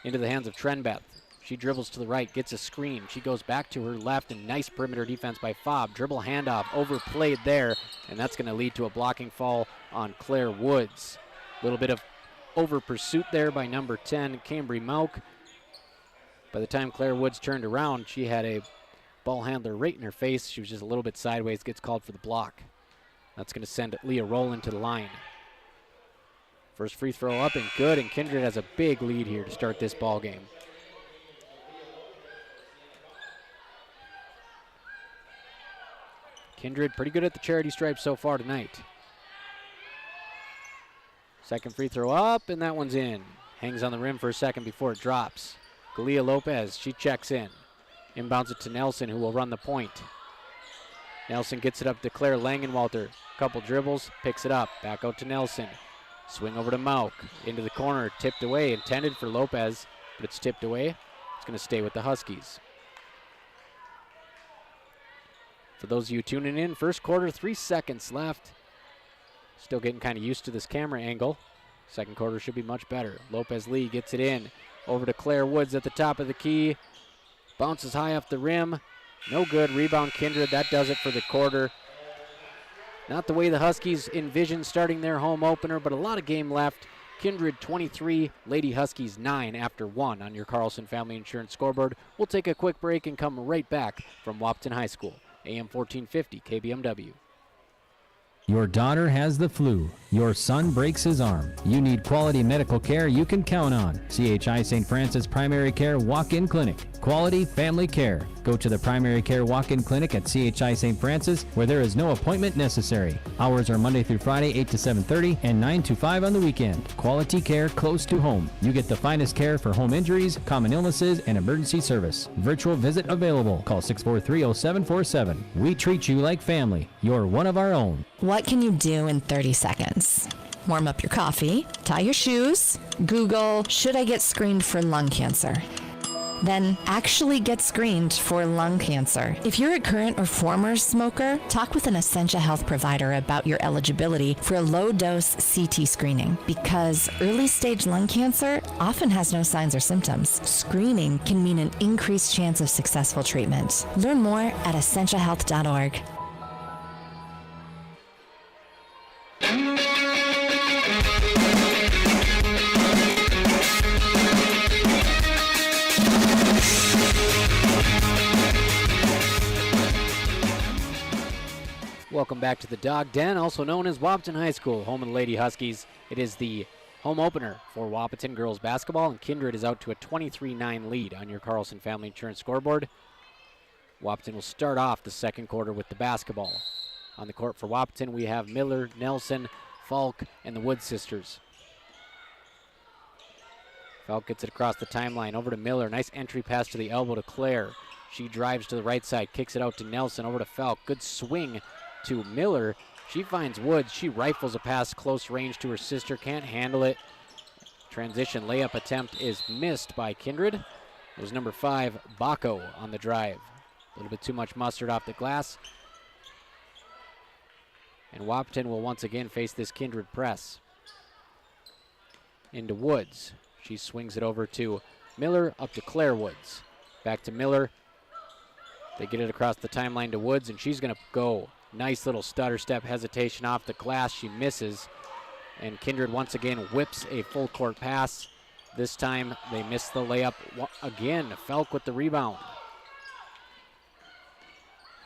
into the hands of Trenbeth. She dribbles to the right, gets a screen. She goes back to her left, and nice perimeter defense by Fobb. Dribble handoff, overplayed there, and that's going to lead to a blocking foul on Claire Woods. A little bit of over pursuit there by number 10, Cambry Mauk. By the time Claire Woods turned around, she had a ball handler right in her face. She was just a little bit sideways, gets called for the block. That's going to send Leah Rowland to the line. First free throw up and good, and Kindred has a big lead here to start this ball game. Kindred pretty good at the charity stripe so far tonight. Second free throw up, and that one's in. Hangs on the rim for a second before it drops. Galia Lopez, she checks in. Inbounds it to Nelson, who will run the point. Nelson gets it up to Claire Langenwalter. Couple dribbles, picks it up. Back out to Nelson. Swing over to Mauk. Into the corner, tipped away. Intended for Lopez, but it's tipped away. It's going to stay with the Huskies. For those of you tuning in, first quarter, 3 seconds left. Still getting kind of used to this camera angle. Second quarter should be much better. Lopez Lee gets it in. Over to Claire Woods at the top of the key. Bounces high off the rim. No good. Rebound Kindred. That does it for the quarter. Not the way the Huskies envisioned starting their home opener, but a lot of game left. Kindred 23, Lady Huskies 9 after 1 on your Carlson Family Insurance scoreboard. We'll take a quick break and come right back from Wahpeton High School. AM 1450 KBMW. Your daughter has the flu. Your son breaks his arm. You need quality medical care you can count on. CHI St. Francis Primary Care Walk-In Clinic. Quality family care. Go to the Primary Care Walk-In Clinic at CHI St. Francis, where there is no appointment necessary. Hours are Monday through Friday, 8 to 7:30 and 9 to 5 on the weekend. Quality care close to home. You get the finest care for home injuries, common illnesses, and emergency service. Virtual visit available. Call 643-0747. We treat you like family. You're one of our own. What can you do in 30 seconds? Warm up your coffee, tie your shoes, Google, should I get screened for lung cancer? Then actually get screened for lung cancer. If you're a current or former smoker, talk with an Essentia Health provider about your eligibility for a low-dose CT screening, because early-stage lung cancer often has no signs or symptoms. Screening can mean an increased chance of successful treatment. Learn more at essentiahealth.org. Welcome back to the Dog Den, also known as Wahpeton High School, home of the Lady Huskies. It is the home opener for Wahpeton girls basketball, and Kindred is out to a 23-9 lead on your Carlson Family Insurance scoreboard. Wahpeton will start off the second quarter with the basketball. On the court for Wahpeton, we have Miller, Nelson, Falk, and the Wood sisters. Falk gets it across the timeline, over to Miller. Nice entry pass to the elbow to Claire. She drives to the right side, kicks it out to Nelson, over to Falk. Good swing to Miller. She finds Woods. She rifles a pass close range to her sister. Can't handle it. Transition layup attempt is missed by Kindred. It was number 5, Baco, on the drive. A little bit too much mustard off the glass. And Wahpeton will once again face this Kindred press. Into Woods. She swings it over to Miller, up to Claire Woods. Back to Miller. They get it across the timeline to Woods, and she's going to go. Nice little stutter step hesitation off the glass. She misses. And Kindred once again whips a full court pass. This time they miss the layup again. Falk with the rebound.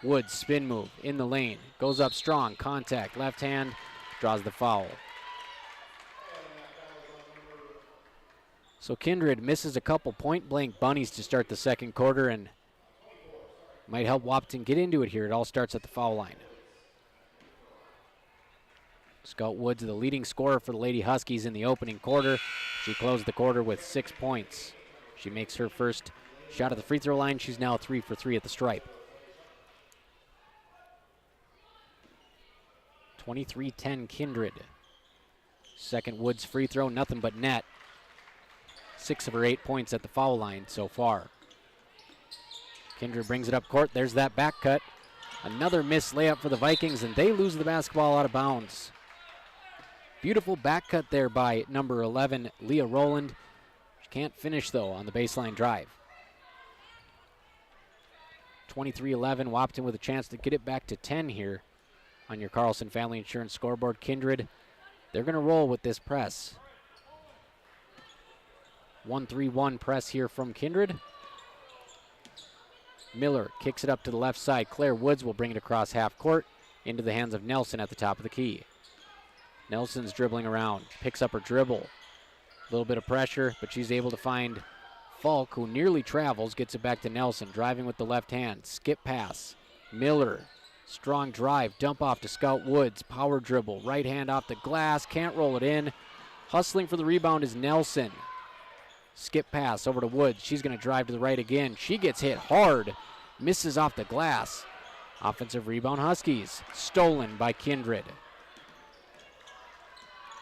Woods spin move in the lane. Goes up strong. Contact. Left hand. Draws the foul. So Kindred misses a couple point blank bunnies to start the second quarter, and might help Wahpeton get into it here. It all starts at the foul line. Scout Woods, the leading scorer for the Lady Huskies in the opening quarter. She closed the quarter with 6 points. She makes her first shot at the free throw line. She's now 3 for 3 at the stripe. 23-10 Kindred. Second Woods free throw, nothing but net. 6 of her 8 points at the foul line so far. Kindred brings it up court. There's that back cut. Another missed layup for the Vikings, and they lose the basketball out of bounds. Beautiful back cut there by number 11, Leah Rowland. She can't finish, though, on the baseline drive. 23-11, Wahpeton with a chance to get it back to 10 here on your Carlson Family Insurance scoreboard. Kindred, they're going to roll with this press. 1-3-1 press here from Kindred. Miller kicks it up to the left side. Claire Woods will bring it across half court into the hands of Nelson at the top of the key. Nelson's dribbling around, picks up her dribble. A little bit of pressure, but she's able to find Falk, who nearly travels, gets it back to Nelson, driving with the left hand. Skip pass. Miller, strong drive, dump off to Scout Woods. Power dribble, right hand off the glass, can't roll it in. Hustling for the rebound is Nelson. Skip pass over to Woods. She's going to drive to the right again. She gets hit hard, misses off the glass. Offensive rebound, Huskies. Stolen by Kindred.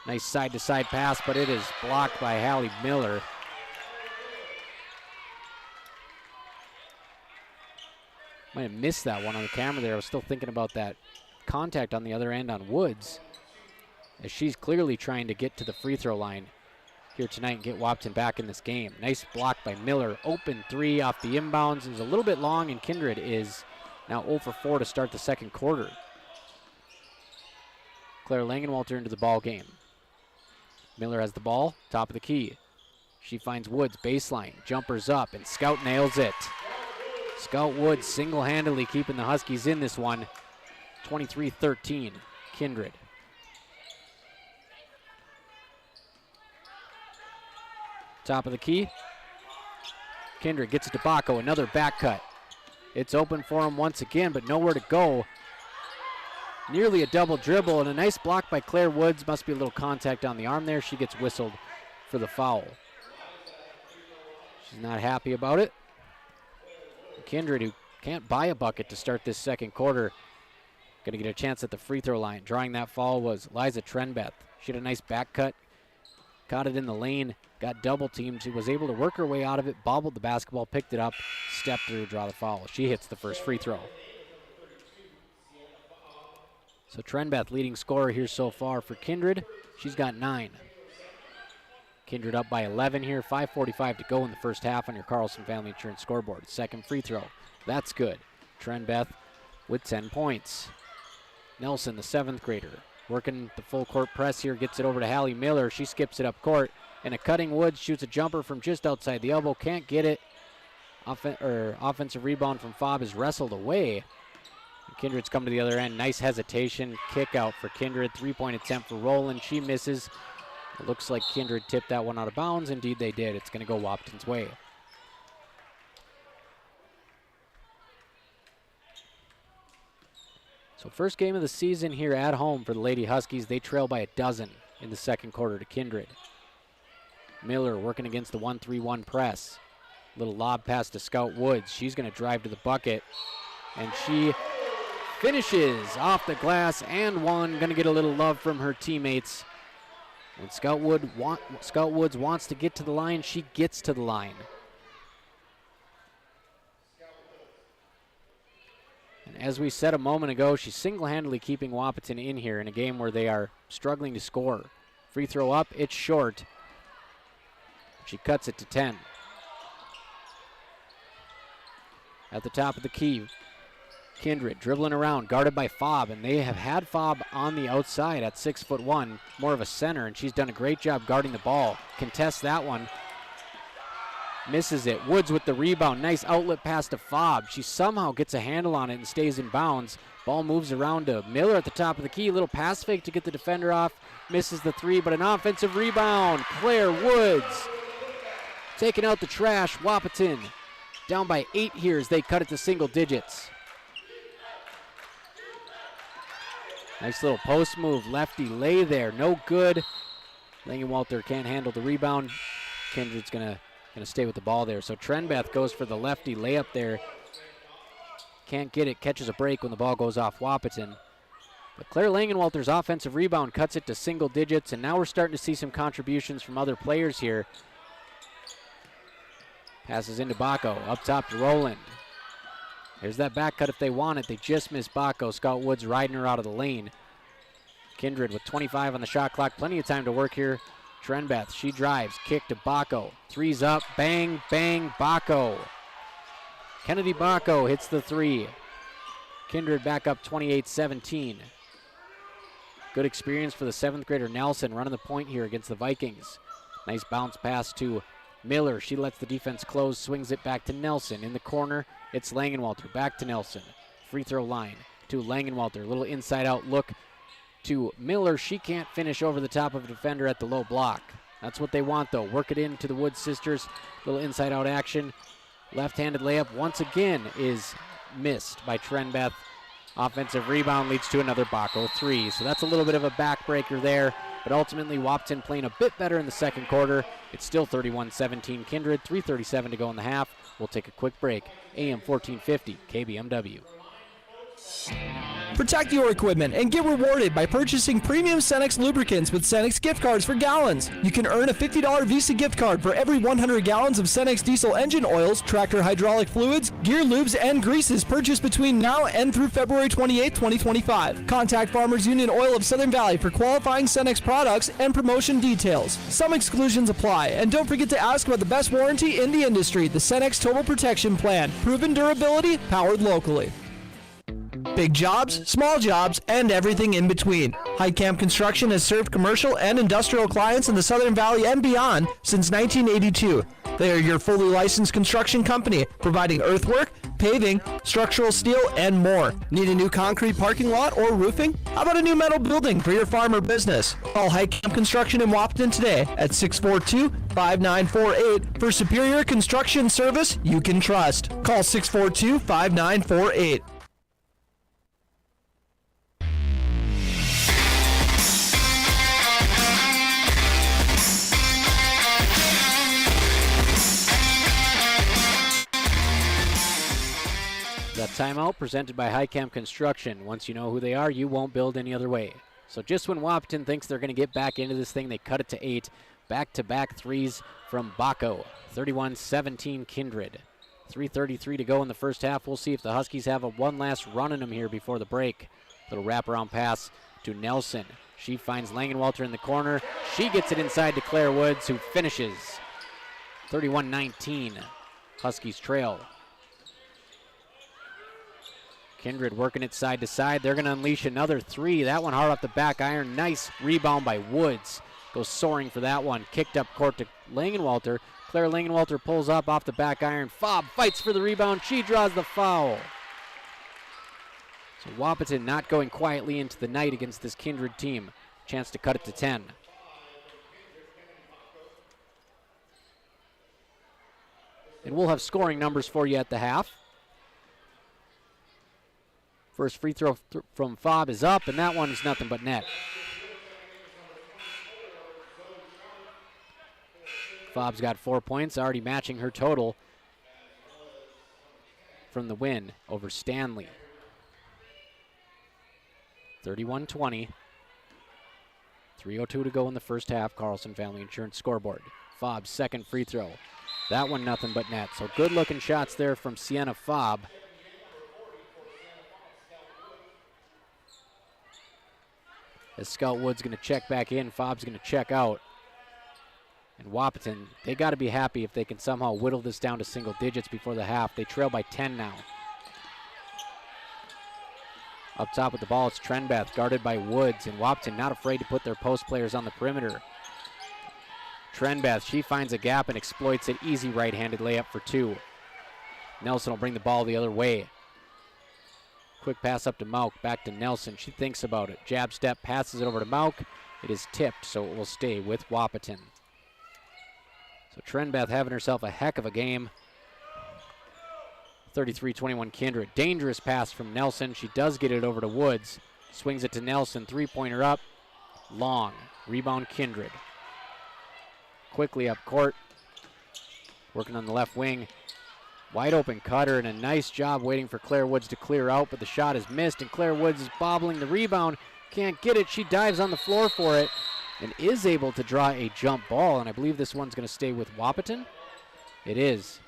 Nice side-to-side pass, but it is blocked by Hallie Miller. Might have missed that one on the camera there. I was still thinking about that contact on the other end on Woods, as she's clearly trying to get to the free throw line here tonight and get Wahpeton back in this game. Nice block by Miller. Open three off the inbounds. It was a little bit long, and Kindred is now 0 for 4 to start the second quarter. Claire Langenwalter into the ball game. Miller has the ball, top of the key. She finds Woods, baseline, jumpers up, and Scout nails it. Scout Woods single-handedly keeping the Huskies in this one. 23-13, Kindred. Top of the key. Kindred gets it to Bacco, another back cut. It's open for him once again, but nowhere to go. Nearly a double dribble, and a nice block by Claire Woods. Must be a little contact on the arm there. She gets whistled for the foul. She's not happy about it. Kindred, who can't buy a bucket to start this second quarter, going to get a chance at the free throw line. Drawing that foul was Liza Trenbeth. She had a nice back cut, caught it in the lane, got double teamed. She was able to work her way out of it, bobbled the basketball, picked it up, stepped through, draw the foul. She hits the first free throw. So Trenbeth leading scorer here so far for Kindred. She's got 9. Kindred up by 11 here. 5:45 to go in the first half on your Carlson Family Insurance scoreboard. Second free throw. That's good. Trenbeth with 10 points. Nelson, the 7th grader, working the full court press here, gets it over to Hallie Miller. She skips it up court, and a cutting Woods shoots a jumper from just outside the elbow. Can't get it. Offensive rebound from Fobb is wrestled away. Kindred's come to the other end. Nice hesitation. Kick out for Kindred. 3-point attempt for Rowland. She misses. It looks like Kindred tipped that one out of bounds. Indeed they did. It's going to go Wahpeton's way. So first game of the season here at home for the Lady Huskies. They trail by 12 in the second quarter to Kindred. Miller working against the 1-3-1 press. Little lob pass to Scout Woods. She's going to drive to the bucket. And she finishes off the glass and one. Going to get a little love from her teammates. When Scout Woods wants to get to the line, she gets to the line. And as we said a moment ago, she's single-handedly keeping Wahpeton in here in a game where they are struggling to score. Free throw up, it's short. She cuts it to 10. At the top of the key, Kindred dribbling around, guarded by Fobb, and they have had Fobb on the outside at 6'1", more of a center, and she's done a great job guarding the ball. Contests that one, misses it. Woods with the rebound, nice outlet pass to Fobb. She somehow gets a handle on it and stays in bounds. Ball moves around to Miller at the top of the key, little pass fake to get the defender off, misses the three, but an offensive rebound. Claire Woods taking out the trash. Wahpeton down by 8 here as they cut it to single digits. Nice little post move, lefty lay there, no good. Langenwalter can't handle the rebound. Kindred's gonna stay with the ball there. So Trenbeth goes for the lefty layup there. Can't get it, catches a break when the ball goes off Wahpeton. But Claire Langenwalter's offensive rebound cuts it to single digits, and now we're starting to see some contributions from other players here. Passes into Bacco, up top to Rowland. There's that back cut if they want it. They just miss Bacco. Scout Woods riding her out of the lane. Kindred with 25 on the shot clock. Plenty of time to work here. Trenbeth, she drives. Kick to Bacco. Three's up. Bang, bang, Bacco. Kennedy Bacco hits the three. Kindred back up 28-17. Good experience for the 7th grader Nelson running the point here against the Vikings. Nice bounce pass to Miller, she lets the defense close, swings it back to Nelson. In the corner, it's Langenwalter. Back to Nelson. Free throw line to Langenwalter. Little inside-out look to Miller. She can't finish over the top of a defender at the low block. That's what they want, though. Work it into the Woods sisters. Little inside-out action. Left-handed layup once again is missed by Trenbeth. Offensive rebound leads to another Baco three. So that's a little bit of a backbreaker there. But ultimately, Wahpeton playing a bit better in the second quarter. It's still 31-17 Kindred. 3:37 to go in the half. We'll take a quick break. AM 1450, KBMW. Protect your equipment and get rewarded by purchasing premium Cenex lubricants with Cenex gift cards for gallons. You can earn a $50 Visa gift card for every 100 gallons of Cenex diesel engine oils, tractor hydraulic fluids, gear lubes, and greases purchased between now and through February 28, 2025. Contact Farmers Union Oil of Southern Valley for qualifying Cenex products and promotion details. Some exclusions apply, and don't forget to ask about the best warranty in the industry, the Cenex Total Protection Plan. Proven durability, powered locally. Big jobs, small jobs, and everything in between. Heitkamp Construction has served commercial and industrial clients in the Southern Valley and beyond since 1982. They are your fully licensed construction company, providing earthwork, paving, structural steel, and more. Need a new concrete parking lot or roofing? How about a new metal building for your farm or business? Call Heitkamp Construction in Wahpeton today at 642-5948 for superior construction service you can trust. Call 642-5948. That timeout presented by Heitkamp Construction. Once you know who they are, you won't build any other way. So just when Wahpeton thinks they're going to get back into this thing, they cut it to 8. Back-to-back threes from Baco. 31-17 Kindred. 3:33 to go in the first half. We'll see if the Huskies have one last run in them here before the break. Little wraparound pass to Nelson. She finds Langenwalter in the corner. She gets it inside to Claire Woods, who finishes. 31-19. Huskies trail. Kindred working it side to side. They're going to unleash another three. That one hard off the back iron. Nice rebound by Woods. Goes soaring for that one. Kicked up court to Langenwalter. Claire Langenwalter pulls up off the back iron. Fobb fights for the rebound. She draws the foul. So Wahpeton not going quietly into the night against this Kindred team. Chance to cut it to 10. And we'll have scoring numbers for you at the half. First free throw from Fobb is up, and that one is nothing but net. Fobb's got 4 points, already matching her total from the win over Stanley. 31-20. 3:02 to go in the first half. Carlson Family Insurance scoreboard. Fobb's second free throw. That one nothing but net. So good looking shots there from Sienna Fobb. As Scout Wood's going to check back in, Fobb's going to check out. And Wahpeton, they got to be happy if they can somehow whittle this down to single digits before the half. They trail by 10 now. Up top with the ball, it's Trenbeth, guarded by Woods, and Wahpeton not afraid to put their post players on the perimeter. Trenbeth, she finds a gap and exploits it. Easy right-handed layup for 2. Nelson will bring the ball the other way. Quick pass up to Mauk, back to Nelson. She thinks about it. Jab step, passes it over to Mauk. It is tipped, so it will stay with Wahpeton. So Trenbeth having herself a heck of a game. 33-21 Kindred. Dangerous pass from Nelson. She does get it over to Woods. Swings it to Nelson. Three-pointer up. Long. Rebound Kindred. Quickly up court. Working on the left wing. Wide open cutter and a nice job waiting for Claire Woods to clear out, but the shot is missed and Claire Woods is bobbling the rebound. Can't get it. She dives on the floor for it and is able to draw a jump ball, and I believe this one's going to stay with Wahpeton. It is.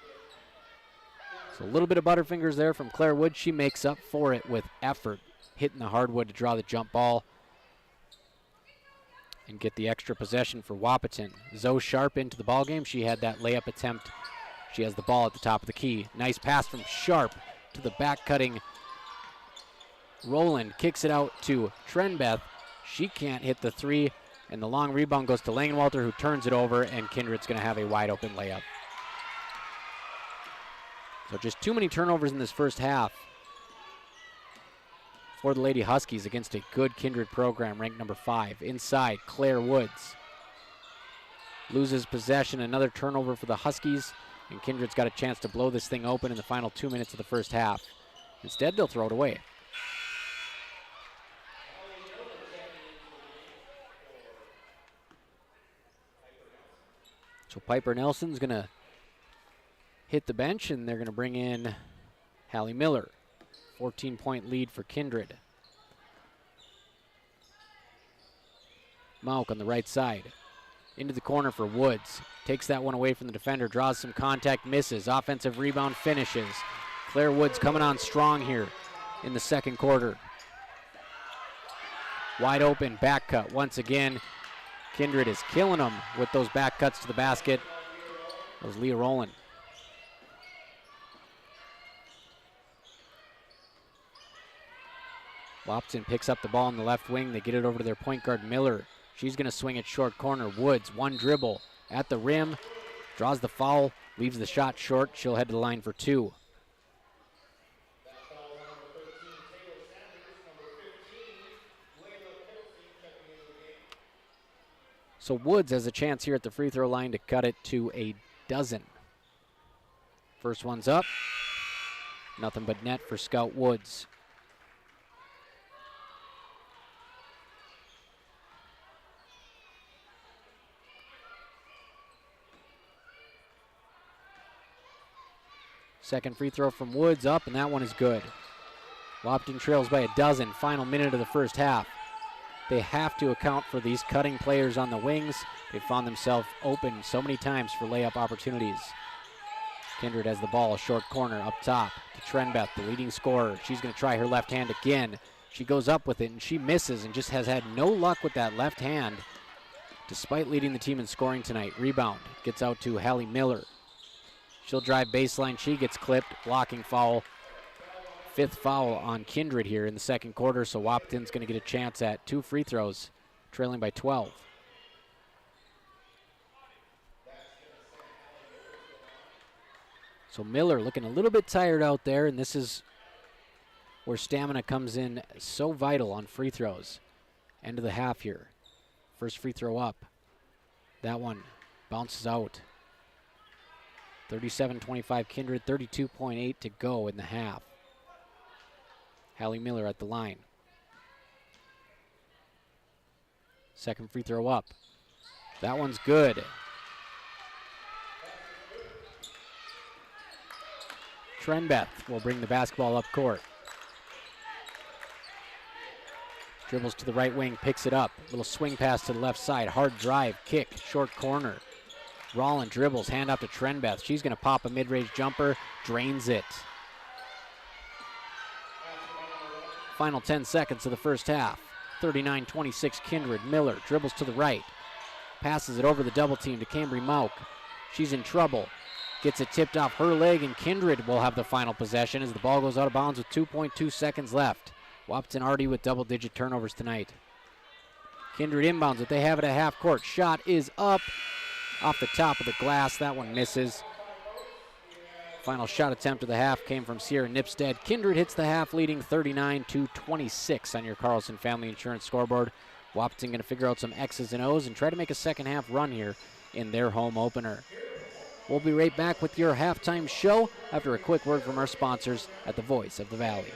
So a little bit of butterfingers there from Claire Woods. She makes up for it with effort, hitting the hardwood to draw the jump ball and get the extra possession for Wahpeton. Zoe Sharp into the ballgame. She had that layup attempt. She has the ball at the top of the key. Nice pass from Sharp to the back-cutting Roland. Kicks it out to Trenbeth. She can't hit the three, And the long rebound goes to Langenwalter, who turns it over, and Kindred's going to have a wide-open layup. So just too many turnovers in this first half for the Lady Huskies against a good Kindred program, ranked number 5. Inside, Claire Woods loses possession. Another turnover for the Huskies, and Kindred's got a chance to blow this thing open in the final 2 minutes of the first half. Instead, they'll throw it away. So Piper Nelson's going to hit the bench, and they're going to bring in Hallie Miller. 14-point lead for Kindred. Mauk on the right side. Into the corner for Woods. Takes that one away from the defender, draws some contact, misses. Offensive rebound, finishes. Claire Woods coming on strong here in the second quarter. Wide open, back cut once again. Kindred is killing them with those back cuts to the basket. That was Leah Rowland. Wahpeton picks up the ball in the left wing. They get it over to their point guard, Miller. She's going to swing it short corner. Woods, one dribble at the rim. Draws the foul, leaves the shot short. She'll head to the line for 2. So Woods has a chance here at the free throw line to cut it to a dozen. First one's up. Nothing but net for Scout Woods. Second free throw from Woods up, and that one is good. Wahpeton trails by a dozen. Final minute of the first half. They have to account for these cutting players on the wings. They've found themselves open so many times for layup opportunities. Kindred has the ball, short corner up top to Trenbeth, the leading scorer. She's going to try her left hand again. She goes up with it, and she misses and just has had no luck with that left hand, despite leading the team in scoring tonight. Rebound gets out to Hallie Miller. She'll drive baseline. She gets clipped. Blocking foul. 5th foul on Kindred here in the second quarter, so Wahpeton's going to get a chance at 2 free throws, trailing by 12. So Miller looking a little bit tired out there, and this is where stamina comes in so vital on free throws. End of the half here. First free throw up. That one bounces out. 37-25 Kindred, 32.8 to go in the half. Hallie Miller at the line. Second free throw up. That one's good. Trenbeth will bring the basketball up court. Dribbles to the right wing, picks it up. Little swing pass to the left side. Hard drive, kick, short corner. Rollin dribbles, hand off to Trenbeth. She's going to pop a mid-range jumper, drains it. Final 10 seconds of the first half. 39-26 Kindred. Miller dribbles to the right. Passes it over the double team to Cambry Mauk. She's in trouble. Gets it tipped off her leg, and Kindred will have the final possession as the ball goes out of bounds with 2.2 seconds left. Wahpeton already with double-digit turnovers tonight. Kindred inbounds it. They have it at half court. Shot is up off the top of the glass. That one misses. Final shot attempt of the half came from Sierra Nipstead. Kindred hits the half, leading 39-26 on your Carlson Family Insurance scoreboard. Wahpeton going to figure out some X's and O's and try to make a second half run here in their home opener. We'll be right back with your halftime show after a quick word from our sponsors at the Voice of the Valley.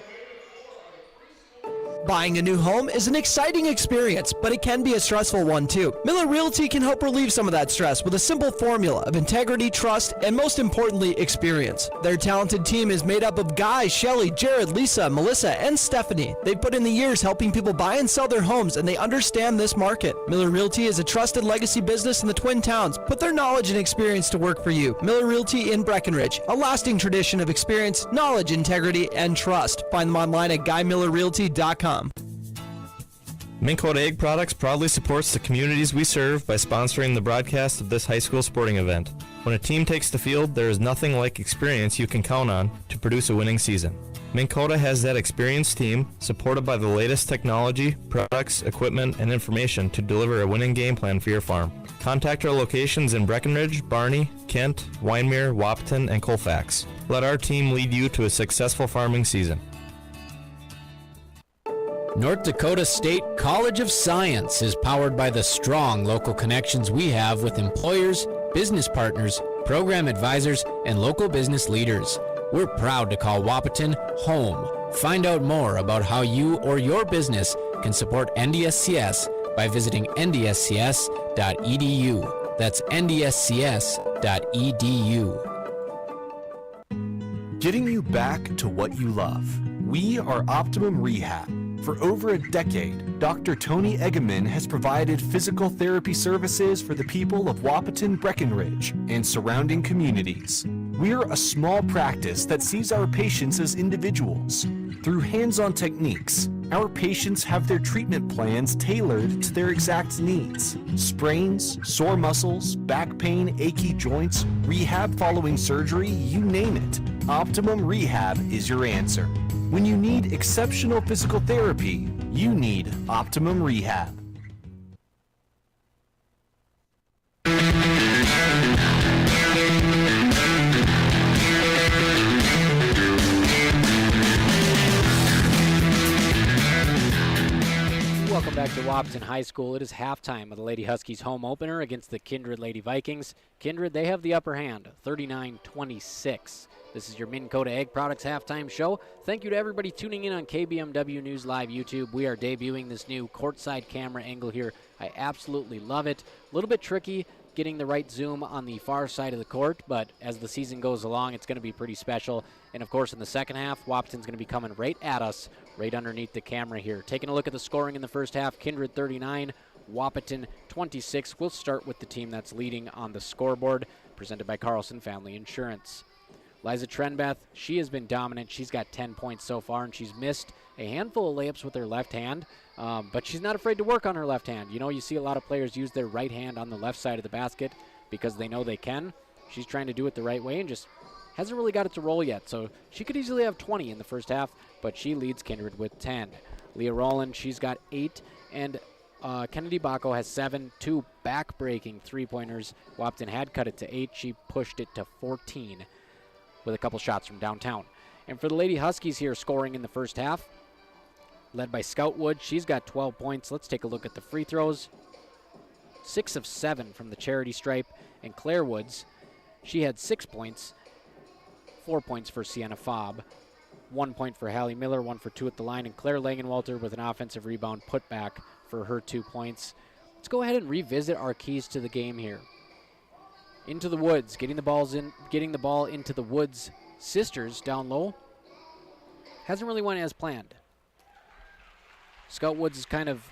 Buying a new home is an exciting experience, but it can be a stressful one too. Miller Realty can help relieve some of that stress with a simple formula of integrity, trust, and most importantly, experience. Their talented team is made up of Guy, Shelly, Jared, Lisa, Melissa, and Stephanie. They've put in the years helping people buy and sell their homes, and they understand this market. Miller Realty is a trusted legacy business in the Twin Towns. Put their knowledge and experience to work for you. Miller Realty in Breckenridge, a lasting tradition of experience, knowledge, integrity, and trust. Find them online at GuyMillerRealty.com. Minn Kota Egg Products proudly supports the communities we serve by sponsoring the broadcast of this high school sporting event. When a team takes the field, there is nothing like experience you can count on to produce a winning season. Minn Kota has that experienced team, supported by the latest technology, products, equipment, and information to deliver a winning game plan for your farm. Contact our locations in Breckenridge, Barney, Kent, Wyndmere, Wahpeton, and Colfax. Let our team lead you to a successful farming season. North Dakota State College of Science is powered by the strong local connections we have with employers, business partners, program advisors, and local business leaders. We're proud to call Wahpeton home. Find out more about how you or your business can support NDSCS by visiting ndscs.edu. That's ndscs.edu. Getting you back to what you love. We are Optimum Rehab. For over a decade, Dr. Tony Egeman has provided physical therapy services for the people of Wahpeton, Breckenridge, and surrounding communities. We're a small practice that sees our patients as individuals. Through hands-on techniques, our patients have their treatment plans tailored to their exact needs. Sprains, sore muscles, back pain, achy joints, rehab following surgery, you name it. Optimum Rehab is your answer. When you need exceptional physical therapy, you need Optimum Rehab. Welcome back to Wahpeton High School. It is halftime of the Lady Huskies home opener against the Kindred Lady Vikings. Kindred, they have the upper hand, 39-26. This is your Minn Kota Egg Products halftime show. Thank you to everybody tuning in on KBMW News Live YouTube. We are debuting this new courtside camera angle here. I absolutely love it. A little bit tricky getting the right zoom on the far side of the court, but as the season goes along, it's going to be pretty special. And of course, in the second half, Wahpeton's going to be coming right at us, right underneath the camera here. Taking a look at the scoring in the first half, Kindred 39, Wahpeton 26. We'll start with the team that's leading on the scoreboard, presented by Carlson Family Insurance. Liza Trenbeth, she has been dominant. She's got 10 points so far, and she's missed a handful of layups with her left hand, but she's not afraid to work on her left hand. You know, you see a lot of players use their right hand on the left side of the basket because they know they can. She's trying to do it the right way and just hasn't really got it to roll yet, so she could easily have 20 in the first half, but she leads Kindred with 10. Leah Rowland, she's got 8, and Kennedy Bacco has 7, 2 back-breaking three-pointers. Wahpeton had cut it to 8. She pushed it to 14. With a couple shots from downtown. And for the Lady Huskies here scoring in the first half, led by Scout Wood, she's got 12 points. Let's take a look at the free throws. 6 of 7 from the charity stripe. And Claire Woods, she had 6 points. 4 points for Sienna Fobb. 1 point for Hallie Miller, 1 for 2 at the line. And Claire Langenwalter with an offensive rebound putback for her 2 points. Let's go ahead and revisit our keys to the game here. Into the Woods, getting the ball into the Woods sisters down low. Hasn't really went as planned. Scout Woods has kind of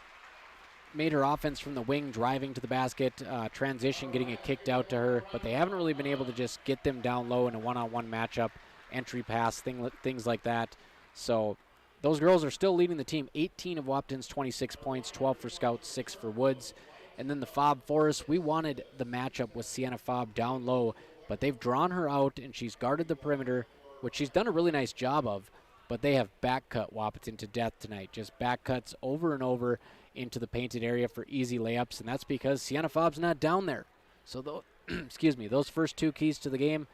made her offense from the wing, driving to the basket, transition, getting it kicked out to her, but they haven't really been able to just get them down low in a one-on-one matchup, entry pass, things like that. So those girls are still leading the team. 18 of Wahpeton's 26 points, 12 for Scout, 6 for Woods. And then the Fobb Forest, we wanted the matchup with Sienna Fobb down low, but they've drawn her out, and she's guarded the perimeter, which she's done a really nice job of, but they have back-cut Wahpeton to death tonight. Just back-cuts over and over into the painted area for easy layups, and that's because Sienna Fobb's not down there. So, those first 2 keys to the game,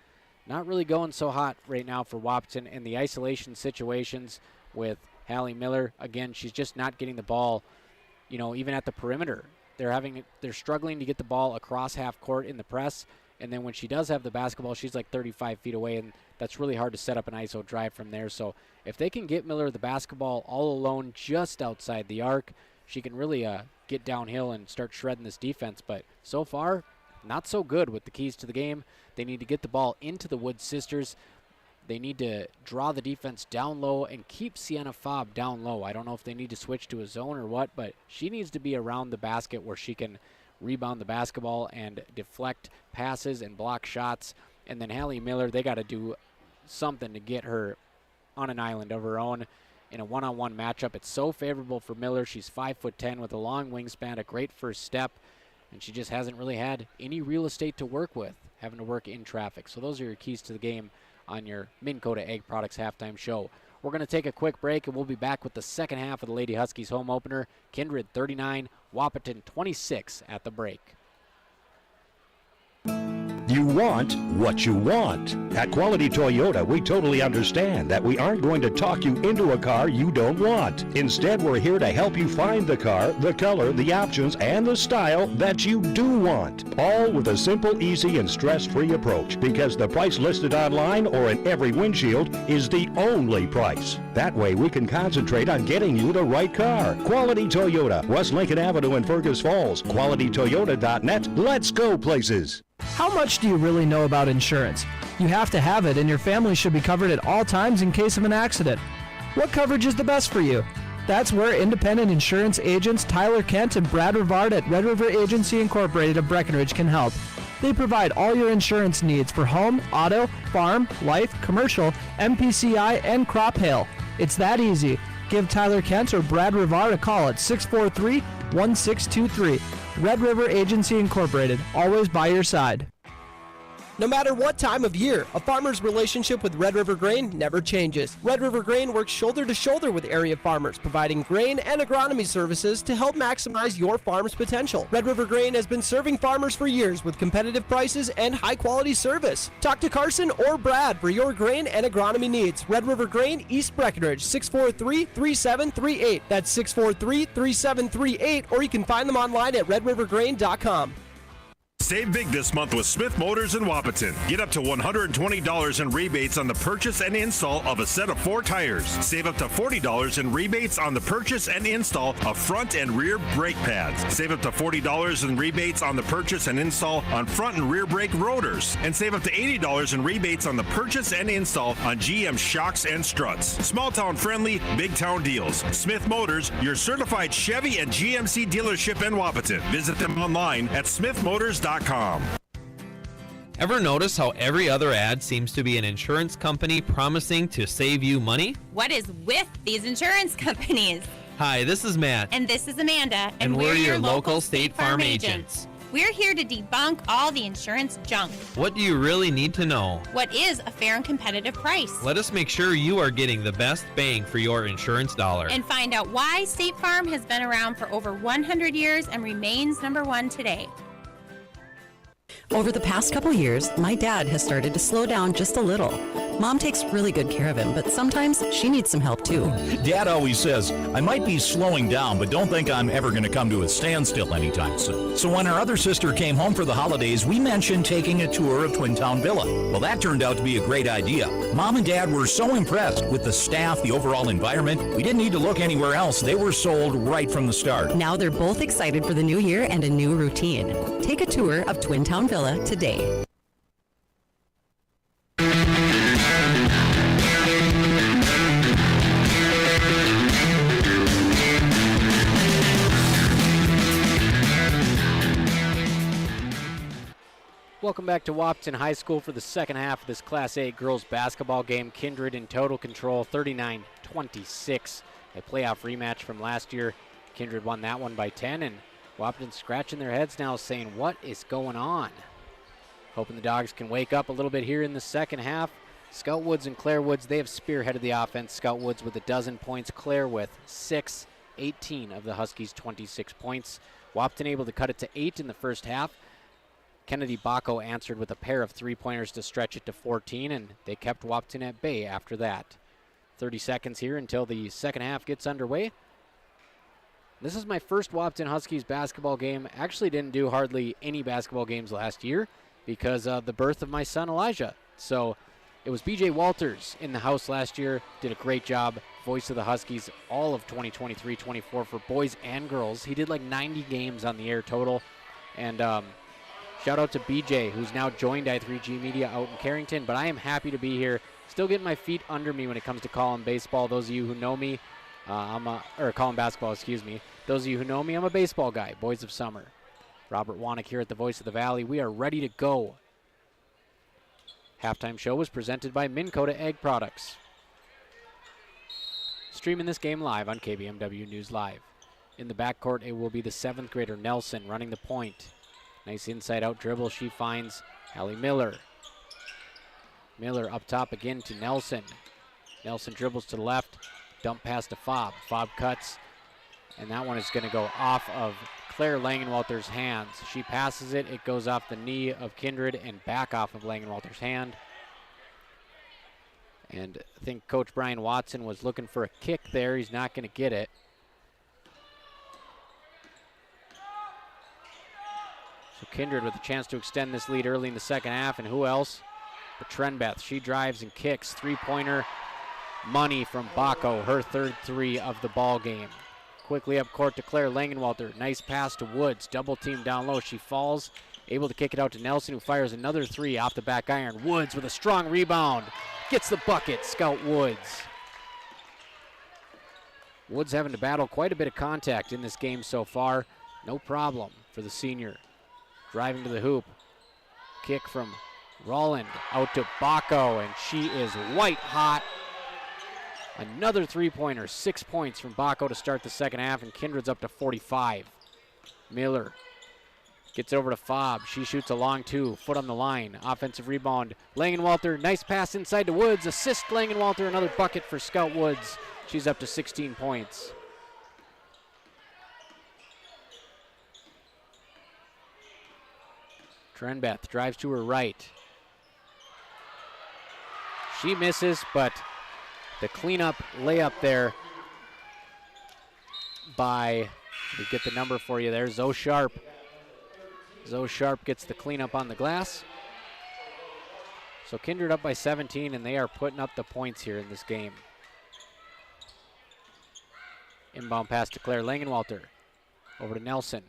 not really going so hot right now for Wahpeton, and the isolation situations with Hallie Miller, again, she's just not getting the ball, even at the perimeter. They're struggling to get the ball across half court in the press, and then when she does have the basketball, she's like 35 feet away, and that's really hard to set up an ISO drive from there. So if they can get Miller the basketball all alone just outside the arc, she can really get downhill and start shredding this defense. But so far, not so good with the keys to the game. They need to get the ball into the Woods sisters. They need to draw the defense down low and keep Sienna Fobb down low. I don't know if they need to switch to a zone or what, but she needs to be around the basket where she can rebound the basketball and deflect passes and block shots. And then Hallie Miller, they got to do something to get her on an island of her own in a one-on-one matchup. It's so favorable for Miller. She's 5'10" with a long wingspan, a great first step. and she just hasn't really had any real estate to work with, having to work in traffic. So those are your keys to the game on your Minn Kota Ag Products halftime show. We're going to take a quick break, and we'll be back with the second half of the Lady Huskies home opener. Kindred 39, Wahpeton 26 at the break. You want what you want. At Quality Toyota, we totally understand that we aren't going to talk you into a car you don't want. Instead, we're here to help you find the car, the color, the options, and the style that you do want. All with a simple, easy, and stress-free approach, because the price listed online or in every windshield is the only price. That way, we can concentrate on getting you the right car. Quality Toyota, West Lincoln Avenue in Fergus Falls. QualityToyota.net. Let's go places. How much do you really know about insurance? You have to have it, and your family should be covered at all times in case of an accident. What coverage is the best for you? That's where independent insurance agents Tyler Kent and Brad Rivard at Red River Agency Incorporated of Breckenridge can help. They provide all your insurance needs for home, auto, farm, life, commercial, MPCI, and crop hail. It's that easy. Give Tyler Kent or Brad Rivard a call at 643-1623. Red River Agency Incorporated, always by your side. No matter what time of year, a farmer's relationship with Red River Grain never changes. Red River Grain works shoulder to shoulder with area farmers, providing grain and agronomy services to help maximize your farm's potential. Red River Grain has been serving farmers for years with competitive prices and high-quality service. Talk to Carson or Brad for your grain and agronomy needs. Red River Grain, East Breckenridge, 643-3738. That's 643-3738, or you can find them online at redrivergrain.com. Save big this month with Smith Motors in Wahpeton. Get up to $120 in rebates on the purchase and install of a set of 4 tires. Save up to $40 in rebates on the purchase and install of front and rear brake pads. Save up to $40 in rebates on the purchase and install on front and rear brake rotors. And save up to $80 in rebates on the purchase and install on GM shocks and struts. Small town friendly, big town deals. Smith Motors, your certified Chevy and GMC dealership in Wahpeton. Visit them online at smithmotors.com. Ever notice how every other ad seems to be an insurance company promising to save you money? What is with these insurance companies? Hi, this is Matt. And this is Amanda. And we're your local State Farm agents. We're here to debunk all the insurance junk. What do you really need to know? What is a fair and competitive price? Let us make sure you are getting the best bang for your insurance dollar. And find out why State Farm has been around for over 100 years and remains number one today. Over the past couple years, my dad has started to slow down just a little. Mom takes really good care of him, but sometimes she needs some help too. Dad always says, I might be slowing down, but don't think I'm ever going to come to a standstill anytime soon. So when our other sister came home for the holidays, we mentioned taking a tour of Twin Town Villa. Well, that turned out to be a great idea. Mom and Dad were so impressed with the staff, the overall environment, we didn't need to look anywhere else. They were sold right from the start. Now they're both excited for the new year and a new routine. Take a tour of Twin Town Villa today. Welcome back to Wahpeton High School for the second half of this Class A girls basketball game. Kindred in total control, 39-26. A playoff rematch from last year. Kindred won that one by 10, and Wahpeton scratching their heads now saying, what is going on? Hoping the Dogs can wake up a little bit here in the second half. Scout Woods and Claire Woods, they have spearheaded the offense. Scout Woods with 12 points, Claire with 6, 18 of the Huskies' 26 points. Wahpeton able to cut it to 8 in the first half. Kennedy Bacco answered with a pair of three-pointers to stretch it to 14, and they kept Wahpeton at bay after that. 30 seconds here until the second half gets underway. This is my first Wahpeton Huskies basketball game. Actually didn't do hardly any basketball games last year because of the birth of my son Elijah. So it was BJ Walters in the house last year, did a great job. Voice of the Huskies all of 2023-24 for boys and girls. He did like 90 games on the air total. And shout out to BJ, who's now joined i3G Media out in Carrington. But I am happy to be here. Still getting my feet under me when it comes to calling baseball. Those of you who know me, calling basketball, excuse me. Those of you who know me, I'm a baseball guy, Boys of Summer. Robert Wannick here at the Voice of the Valley. We are ready to go. Halftime show was presented by Minn Kota Ag Products. Streaming this game live on KBMW News Live. In the backcourt, it will be the 7th grader Nelson running the point. Nice inside-out dribble. She finds Allie Miller. Miller up top again to Nelson. Nelson dribbles to the left. Dump pass to Fobb. Fobb cuts. And that one is going to go off of Claire Langenwalter's hands. She passes it. It goes off the knee of Kindred and back off of Langenwalter's hand. And I think Coach Brian Watson was looking for a kick there. He's not going to get it. So Kindred with a chance to extend this lead early in the second half. And who else? But Trenbeth. She drives and kicks. Three-pointer money from Bacco. Her third three of the ball game. Quickly up court to Claire Langenwalter. Nice pass to Woods. Double team down low. She falls. Able to kick it out to Nelson, who fires another three off the back iron. Woods with a strong rebound. Gets the bucket. Scout Woods. Woods having to battle quite a bit of contact in this game so far. No problem for the senior. Driving to the hoop. Kick from Rolland out to Bacco, and she is white hot. Another three-pointer, 6 points from Bacco to start the second half, and Kindred's up to 45. Miller gets over to Fobb. She shoots a long two, foot on the line. Offensive rebound. Langenwalter, nice pass inside to Woods. Assist Langenwalter, another bucket for Scout Woods. She's up to 16 points. Trenbeth drives to her right. She misses, but the cleanup layup there by, we get the number for you there, Zoe Sharp. Zoe Sharp gets the cleanup on the glass. So Kindred up by 17, and they are putting up the points here in this game. Inbound pass to Claire Langenwalter. Over to Nelson.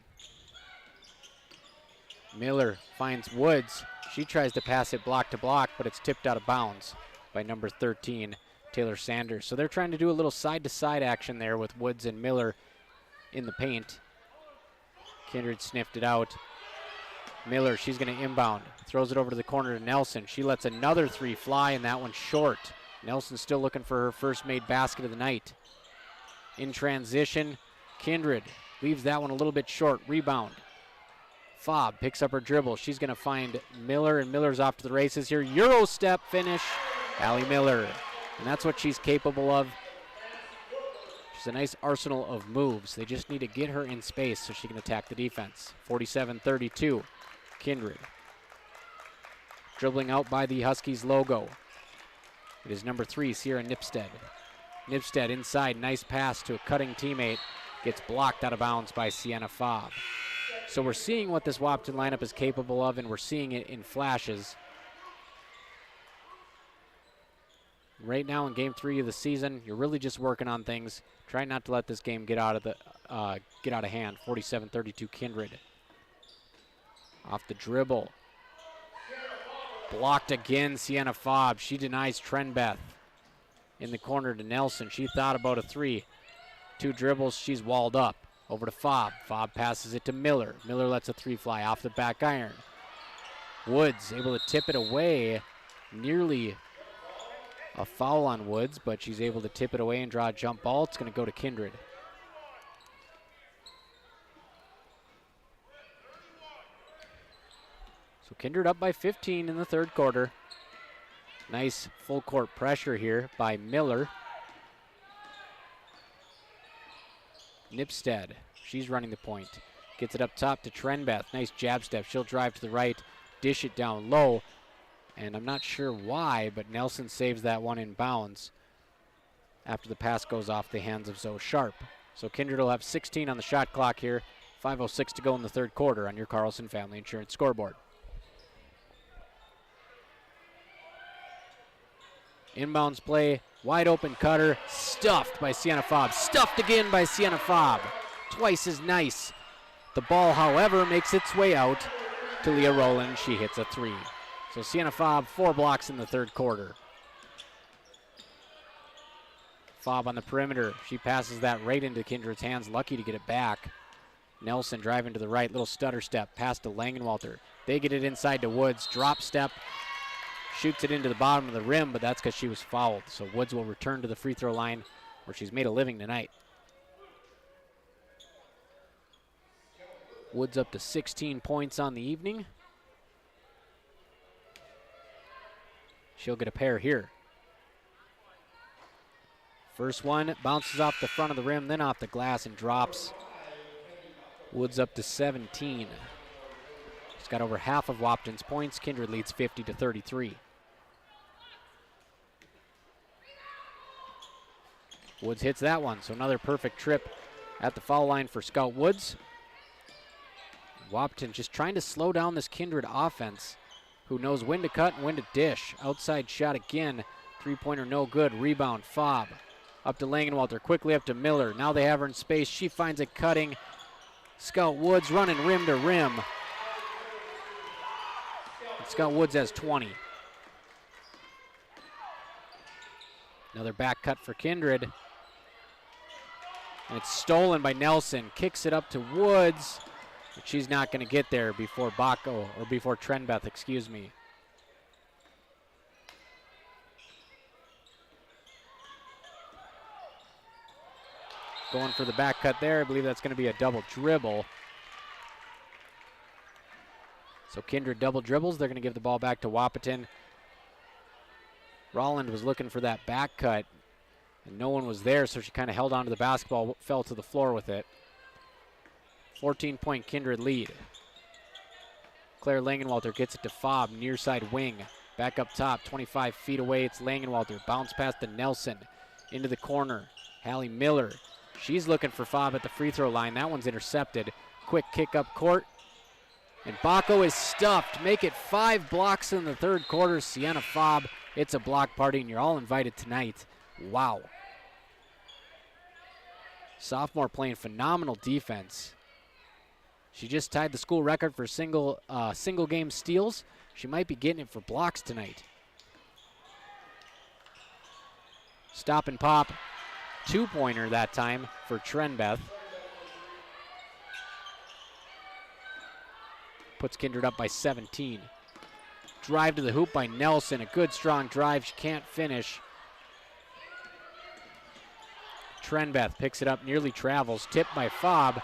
Miller finds Woods. She tries to pass it block to block, but it's tipped out of bounds by number 13, Taylor Sanders. So they're trying to do a little side-to-side action there with Woods and Miller in the paint. Kindred sniffed it out. Miller, she's going to inbound. Throws it over to the corner to Nelson. She lets another three fly, and that one's short. Nelson's still looking for her first made basket of the night. In transition, Kindred leaves that one a little bit short. Rebound. Fobb picks up her dribble. She's going to find Miller, and Miller's off to the races here. Euro step finish. Allie Miller. And that's what she's capable of. She's a nice arsenal of moves. They just need to get her in space so she can attack the defense. 47-32, Kindred. Dribbling out by the Huskies logo. It is number 3, Sierra Nipstead. Nipstead inside, nice pass to a cutting teammate. Gets blocked out of bounds by Sienna Fobb. So we're seeing what this Wahpeton lineup is capable of, and we're seeing it in flashes. Right now in game 3 of the season, you're really just working on things. Try not to let this game get out of hand. 47-32 Kindred. Off the dribble. Blocked again, Sienna Fobb. She denies Trenbeth. In the corner to Nelson. She thought about a three. 2 dribbles, she's walled up. Over to Fobb. Fobb passes it to Miller. Miller lets a three fly off the back iron. Woods able to tip it away. Nearly a foul on Woods, but she's able to tip it away and draw a jump ball. It's going to go to Kindred. So Kindred up by 15 in the third quarter. Nice full court pressure here by Miller. Nipstead, she's running the point. Gets it up top to Trenbeth. Nice jab step. She'll drive to the right, dish it down low. And I'm not sure why, but Nelson saves that one in bounds after the pass goes off the hands of Zoe Sharp. So Kindred will have 16 on the shot clock here. 5:06 to go in the third quarter on your Carlson Family Insurance scoreboard. Inbounds play, wide open cutter, stuffed by Sienna Fobb. Stuffed again by Sienna Fobb. Twice as nice. The ball, however, makes its way out to Leah Rowland. She hits a three. So Sienna Fobb, 4 blocks in the third quarter. Fobb on the perimeter. She passes that right into Kindred's hands. Lucky to get it back. Nelson driving to the right. Little stutter step. Pass to Langenwalter. They get it inside to Woods. Drop step. Shoots it into the bottom of the rim, but that's because she was fouled. So Woods will return to the free throw line where she's made a living tonight. Woods up to 16 points on the evening. She'll get a pair here. First one bounces off the front of the rim, then off the glass and drops. Woods up to 17. She's got over half of Wahpeton's points. Kindred leads 50-33. Woods hits that one, so another perfect trip at the foul line for Scout Woods. Wahpeton just trying to slow down this Kindred offense, who knows when to cut and when to dish. Outside shot again. Three-pointer no good. Rebound, Fob. Up to Langenwalter, quickly up to Miller. Now they have her in space. She finds it cutting. Scout Woods running rim to rim. And Scout Woods has 20. Another back cut for Kindred. And it's stolen by Nelson. Kicks it up to Woods. But she's not going to get there before before Trenbeth, excuse me. Going for the back cut there. I believe that's going to be a double dribble. So Kindred double dribbles. They're going to give the ball back to Wahpeton. Rolland was looking for that back cut, and no one was there, so she kind of held onto the basketball, fell to the floor with it. 14-point Kindred lead. Claire Langenwalter gets it to Fob, near side wing. Back up top, 25 feet away, it's Langenwalter. Bounce pass to Nelson, into the corner. Hallie Miller, she's looking for Fob at the free throw line. That one's intercepted. Quick kick up court. And Baco is stuffed. Make it 5 blocks in the third quarter. Sienna Fob, it's a block party, and you're all invited tonight. Wow. Sophomore playing phenomenal defense. She just tied the school record for single game steals. She might be getting it for blocks tonight. Stop and pop. 2-pointer that time for Trenbeth. Puts Kindred up by 17. Drive to the hoop by Nelson. A good strong drive. She can't finish. Trenbeth picks it up, nearly travels. Tipped by Fob.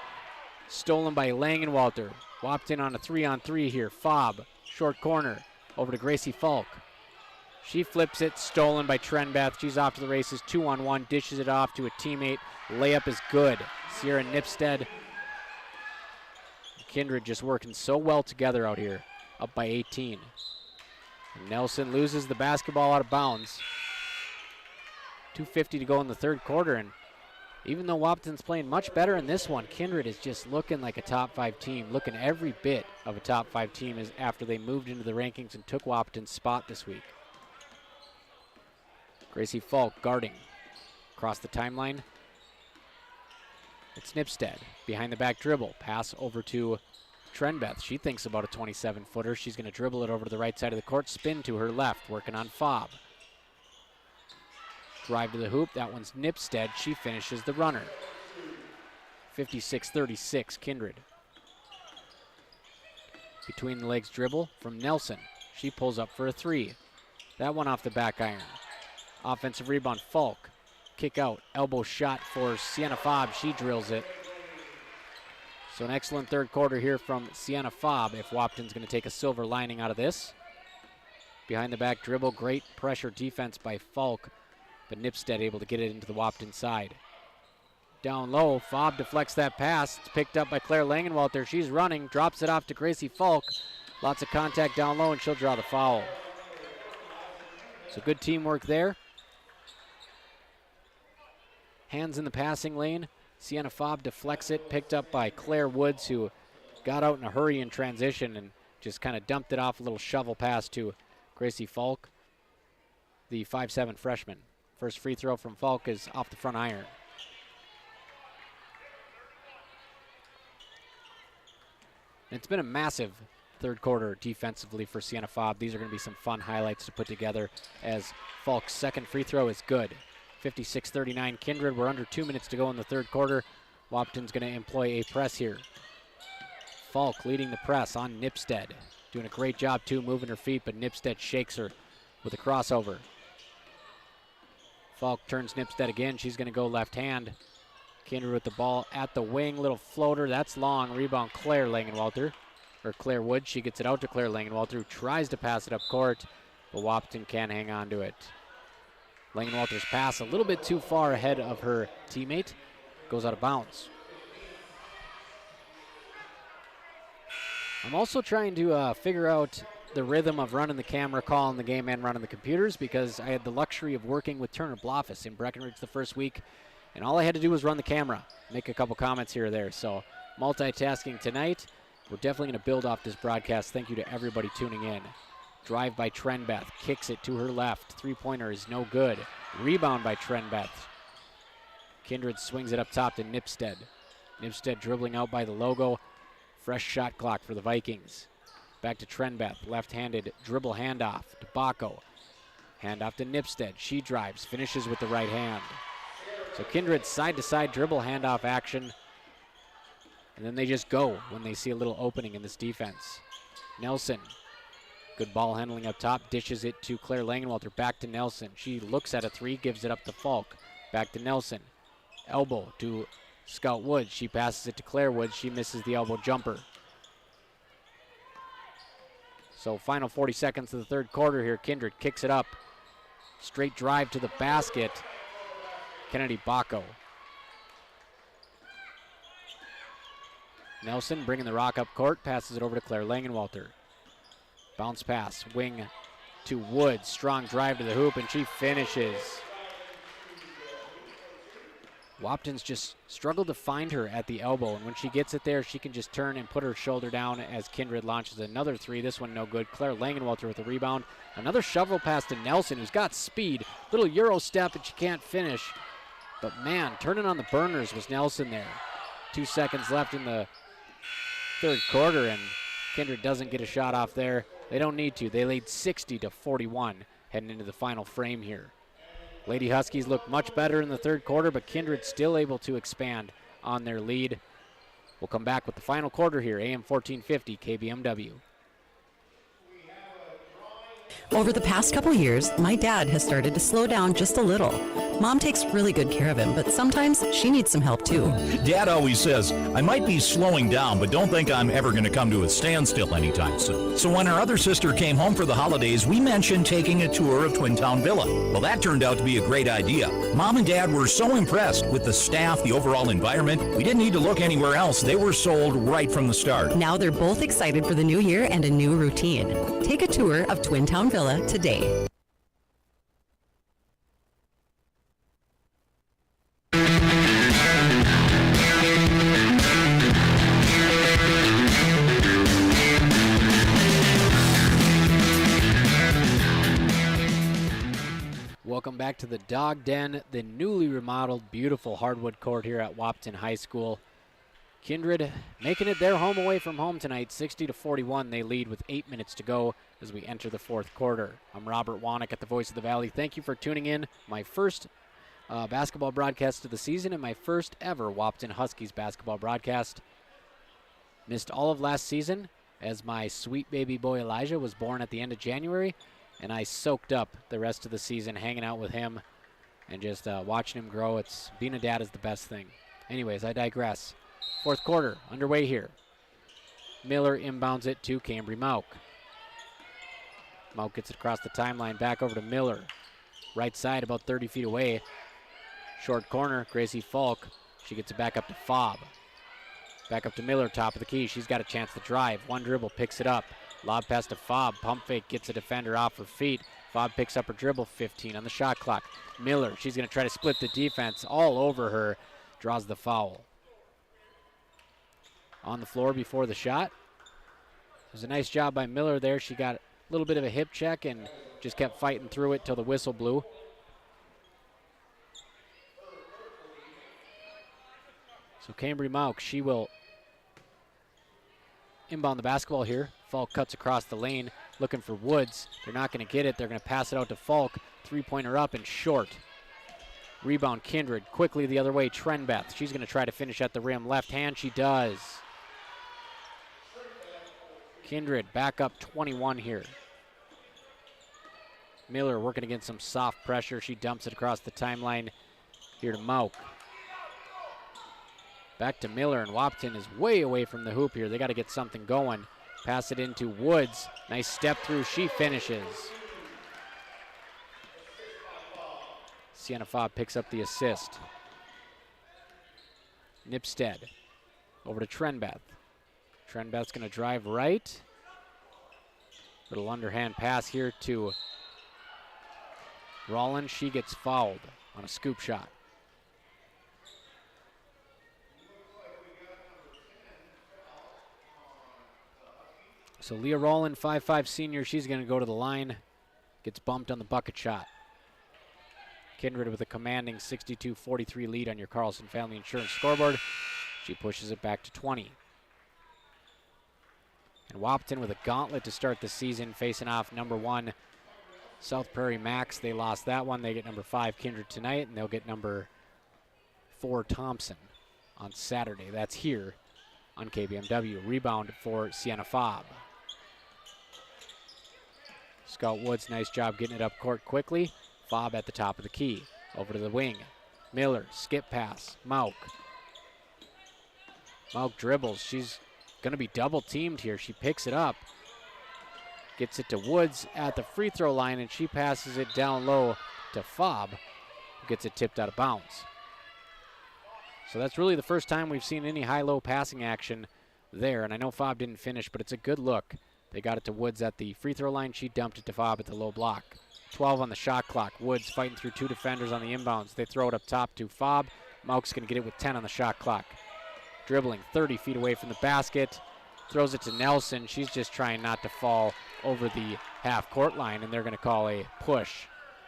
Stolen by Langenwalter. Wahpeton on a 3-on-3 here. Fob, short corner, over to Gracie Falk. She flips it, stolen by Trenbeth. She's off to the races, 2-on-1, dishes it off to a teammate. Layup is good. Sierra Nipstead. Kindred just working so well together out here, up by 18. And Nelson loses the basketball out of bounds. 2:50 to go in the third quarter, and even though Wahpeton's playing much better in this one, Kindred is just looking like a top 5 team, looking every bit of a top 5 team as after they moved into the rankings and took Wahpeton's spot this week. Gracie Falk guarding across the timeline. It's Nipstead, behind the back dribble. Pass over to Trenbeth. She thinks about a 27-footer. She's going to dribble it over to the right side of the court, spin to her left, working on Fob. Drive to the hoop. That one's Nipstead. She finishes the runner. 56-36, Kindred. Between the legs dribble from Nelson. She pulls up for a 3. That one off the back iron. Offensive rebound, Falk. Kick out, elbow shot for Sienna Fob. She drills it. So an excellent third quarter here from Sienna Fob if Wahpeton's going to take a silver lining out of this. Behind the back dribble, great pressure defense by Falk, but Nipstead able to get it into the Wahpeton side. Down low, Fob deflects that pass. It's picked up by Claire Langenwalter. She's running, drops it off to Gracie Falk. Lots of contact down low, and she'll draw the foul. So good teamwork there. Hands in the passing lane. Sienna Fob deflects it, picked up by Claire Woods, who got out in a hurry in transition and just kind of dumped it off, a little shovel pass to Gracie Falk, the 5'7" freshman. First free throw from Falk is off the front iron. It's been a massive third quarter defensively for Sienna Fob. These are going to be some fun highlights to put together as Falk's second free throw is good. 56-39 Kindred. We're under 2 minutes to go in the third quarter. Wahpeton's going to employ a press here. Falk leading the press on Nipstead. Doing a great job too, moving her feet, but Nipstead shakes her with a crossover. Falk turns Nipstead again. She's going to go left hand. Kindred with the ball at the wing. Little floater. That's long. Rebound Claire Langenwalter. Or Claire Wood. She gets it out to Claire Langenwalter, who tries to pass it up court, but Wahpeton can't hang on to it. Langenwalter's pass a little bit too far ahead of her teammate. Goes out of bounds. I'm also trying to figure out the rhythm of running the camera, calling the game, and running the computers, because I had the luxury of working with Turner Blofis in Breckenridge the first week, and all I had to do was run the camera, make a couple comments here or there. So multitasking tonight. We're definitely going to build off this broadcast. Thank you to everybody tuning in. Drive by Trenbeth, kicks it to her left. Three-pointer is no good. Rebound by Trenbeth. Kindred swings it up top to Nipstead. Nipstead dribbling out by the logo. Fresh shot clock for the Vikings. Back to Trenbeth, left-handed dribble handoff to Baco. Handoff to Nipstead. She drives, finishes with the right hand. So Kindred side-to-side dribble handoff action. And then they just go when they see a little opening in this defense. Nelson, good ball handling up top, dishes it to Claire Langenwalter, back to Nelson. She looks at a three, gives it up to Falk. Back to Nelson. Elbow to Scout Woods. She passes it to Claire Woods. She misses the elbow jumper. So final 40 seconds of the third quarter here. Kindred kicks it up. Straight drive to the basket. Kennedy Baco. Nelson bringing the rock up court, passes it over to Claire Langenwalter. Bounce pass, wing to Woods. Strong drive to the hoop, and she finishes. Wahpeton's just struggled to find her at the elbow, and when she gets it there, she can just turn and put her shoulder down as Kindred launches another three. This one no good. Claire Langenwalter with the rebound. Another shovel pass to Nelson, who's got speed. Little Euro step, and she can't finish. But man, turning on the burners was Nelson there. 2 seconds left in the third quarter, and Kindred doesn't get a shot off there. They don't need to. They lead 60-41 heading into the final frame here. Lady Huskies look much better in the third quarter, but Kindred still able to expand on their lead. We'll come back with the final quarter here, AM 1450 KBMW. Over the past couple years, my dad has started to slow down just a little. Mom takes really good care of him, but sometimes she needs some help too. Dad always says, I might be slowing down, but don't think I'm ever going to come to a standstill anytime soon. So when our other sister came home for the holidays, we mentioned taking a tour of Twin Town Villa. Well, that turned out to be a great idea. Mom and Dad were so impressed with the staff, the overall environment, we didn't need to look anywhere else. They were sold right from the start. Now they're both excited for the new year and a new routine. Take a tour of Twin Town Villa today. Welcome back to the Dog Den, the newly remodeled, beautiful hardwood court here at Wahpeton High School. Kindred making it their home away from home tonight, 60-41. They lead with 8 minutes to go as we enter the fourth quarter. I'm Robert Wanick at the Voice of the Valley. Thank you for tuning in. My first basketball broadcast of the season and my first ever Wahpeton Huskies basketball broadcast. Missed all of last season as my sweet baby boy Elijah was born at the end of January, and I soaked up the rest of the season hanging out with him and just watching him grow. Being a dad is the best thing. Anyways, I digress. Fourth quarter underway here. Miller inbounds it to Cambry Mauk. Mauk gets it across the timeline, back over to Miller. Right side, about 30 feet away. Short corner, Gracie Falk. She gets it back up to Fobb. Back up to Miller, top of the key. She's got a chance to drive. One dribble, picks it up. Lob pass to Fobb. Pump fake, gets a defender off her feet. Fobb picks up her dribble, 15 on the shot clock. Miller, she's going to try to split the defense all over her. Draws the foul. On the floor before the shot. It was a nice job by Miller there. She got a little bit of a hip check and just kept fighting through it till the whistle blew. So Cambry Mauk, she will inbound the basketball here. Falk cuts across the lane looking for Woods. They're not going to get it. They're going to pass it out to Falk. Three-pointer up and short. Rebound Kindred. Quickly the other way, Trenbeth. She's going to try to finish at the rim. Left hand, she does. Kindred back up 21 here. Miller working against some soft pressure. She dumps it across the timeline here to Mauk. Back to Miller, and Wahpeton is way away from the hoop here. They got to get something going. Pass it into Woods. Nice step through. She finishes. Sienna Fobb picks up the assist. Nipstead over to Trenbeth. Trenbeth's going to drive right. Little underhand pass here to Rollins. She gets fouled on a scoop shot. So Leah Rollins, 5'5" senior, she's going to go to the line. Gets bumped on the bucket shot. Kindred with a commanding 62-43 lead on your Carlson Family Insurance scoreboard. She pushes it back to 20. And Wahpeton with a gauntlet to start the season, facing off number 1 South Prairie Max. They lost that one. They get number 5 Kindred tonight, and they'll get number 4 Thompson on Saturday. That's here on KBMW. Rebound for Sienna Fobb. Scout Woods, nice job getting it up court quickly. Fobb at the top of the key. Over to the wing. Miller, skip pass. Mauk. Mauk dribbles. She's going to be double teamed here. She picks it up. Gets it to Woods at the free throw line, and she passes it down low to Fobb, who gets it tipped out of bounds. So that's really the first time we've seen any high-low passing action there, and I know Fobb didn't finish, but it's a good look. They got it to Woods at the free throw line. She dumped it to Fobb at the low block. 12 on the shot clock. Woods fighting through 2 defenders on the inbounds. They throw it up top to Fobb. Mauk's going to get it with 10 on the shot clock. Dribbling 30 feet away from the basket. Throws it to Nelson. She's just trying not to fall over the half-court line, and they're going to call a push.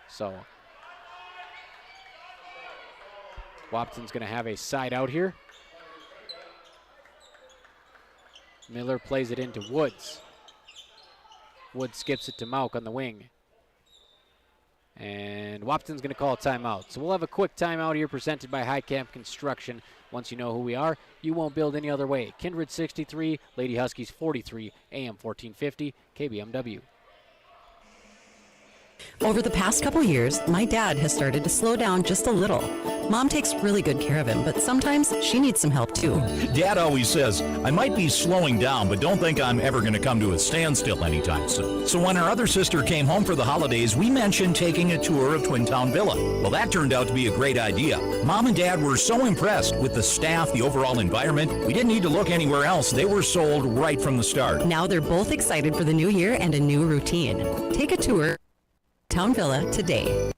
So Wahpeton's going to have a side out here. Miller plays it into Woods. Woods skips it to Mauk on the wing. And Wahpeton's going to call a timeout. So we'll have a quick timeout here presented by High Camp Construction. Once you know who we are, you won't build any other way. Kindred 63, Lady Huskies 43, AM 1450, KBMW. Over the past couple years, my dad has started to slow down just a little. Mom takes really good care of him, but sometimes she needs some help too. Dad always says, I might be slowing down, but don't think I'm ever going to come to a standstill anytime soon. So when our other sister came home for the holidays, we mentioned taking a tour of Twin Town Villa. Well, that turned out to be a great idea. Mom and Dad were so impressed with the staff, the overall environment, we didn't need to look anywhere else. They were sold right from the start. Now they're both excited for the new year and a new routine. Take a tour Town Villa today.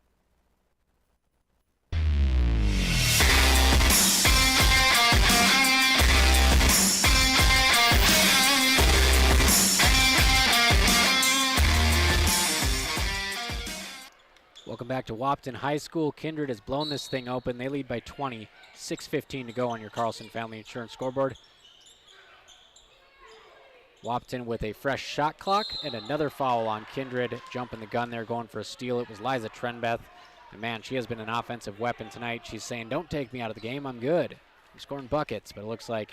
Welcome back to Wahpeton High School. Kindred has blown this thing open. They lead by 20. 6:15 to go on your Carlson Family Insurance scoreboard. Wahpeton with a fresh shot clock and another foul on Kindred. Jumping the gun there, going for a steal. It was Liza Trenbeth. And man, she has been an offensive weapon tonight. She's saying, don't take me out of the game. I'm good. I'm scoring buckets. But it looks like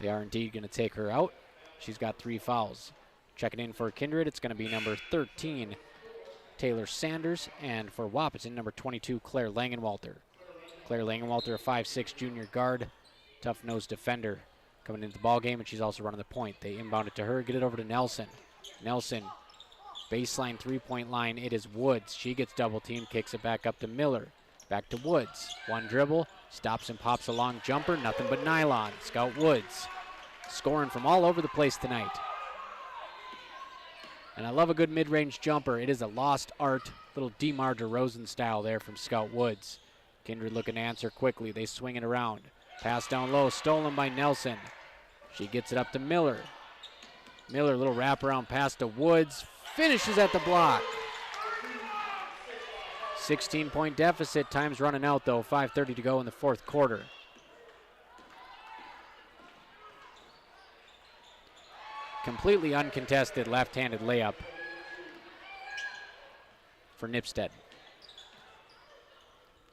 they are indeed going to take her out. She's got 3 fouls. Checking in for Kindred, it's going to be number 13, Taylor Sanders. And for Wahpeton, number 22, Claire Langenwalter. Claire Langenwalter, a 5'6" junior guard. Tough-nosed defender. Coming into the ball game, and she's also running the point. They inbound it to her, get it over to Nelson. Nelson, baseline three-point line. It is Woods. She gets double-teamed, kicks it back up to Miller. Back to Woods. One dribble, stops and pops a long jumper. Nothing but nylon. Scout Woods scoring from all over the place tonight. And I love a good mid-range jumper. It is a lost art, little DeMar DeRozan style there from Scout Woods. Kindred looking to answer quickly. They swing it around. Pass down low, stolen by Nelson. She gets it up to Miller. Miller, little wraparound pass to Woods. Finishes at the block. 16-point deficit. Time's running out, though. 5:30 to go in the fourth quarter. Completely uncontested left-handed layup for Nipstead.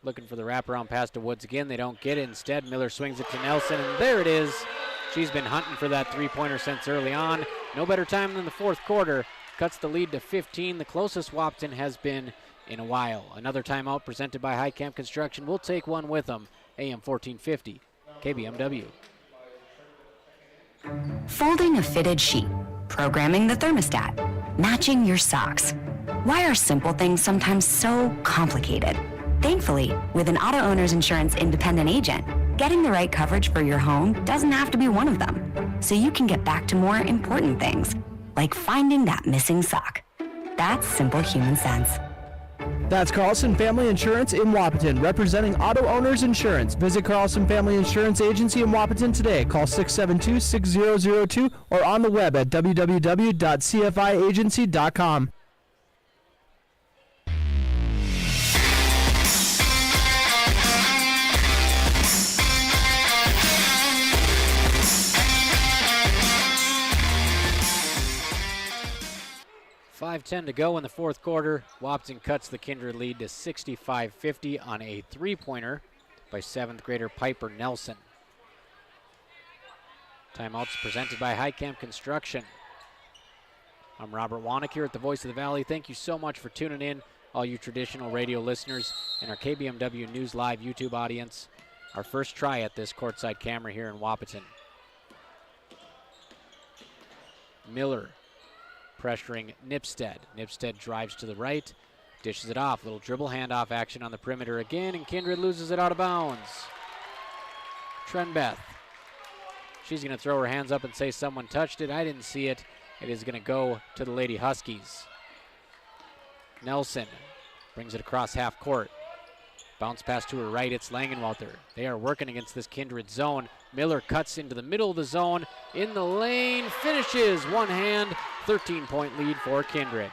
Looking for the wraparound pass to Woods again. They don't get it. Instead, Miller swings it to Nelson, and there it is. She's been hunting for that three-pointer since early on. No better time than the fourth quarter. Cuts the lead to 15, the closest Wahpeton has been in a while. Another timeout presented by High Camp Construction. We'll take one with them. AM 1450. KBMW. Folding a fitted sheet, programming the thermostat, matching your socks. Why are simple things sometimes so complicated? Thankfully, with an auto owner's insurance independent agent, getting the right coverage for your home doesn't have to be one of them. So you can get back to more important things, like finding that missing sock. That's simple human sense. That's Carlson Family Insurance in Wahpeton, representing auto owners insurance. Visit Carlson Family Insurance Agency in Wahpeton today. Call 672-6002 or on the web at www.cfiagency.com. .5:10 to go in the fourth quarter. Wahpeton cuts the Kindred lead to 65-50 on a three-pointer by 7th grader Piper Nelson. Timeouts presented by Highcamp Construction. I'm Robert Wanick here at the Voice of the Valley. Thank you so much for tuning in, all you traditional radio listeners and our KBMW News Live YouTube audience. Our first try at this courtside camera here in Wahpeton. Miller pressuring Nipstead. Nipstead drives to the right, dishes it off. Little dribble handoff action on the perimeter again, and Kindred loses it out of bounds. Trenbeth. She's going to throw her hands up and say someone touched it. I didn't see it. It is going to go to the Lady Huskies. Nelson brings it across half court. Bounce pass to her right. It's Langenwalter. They are working against this Kindred zone. Miller cuts into the middle of the zone. In the lane. Finishes. One hand. 13-point lead for Kindred.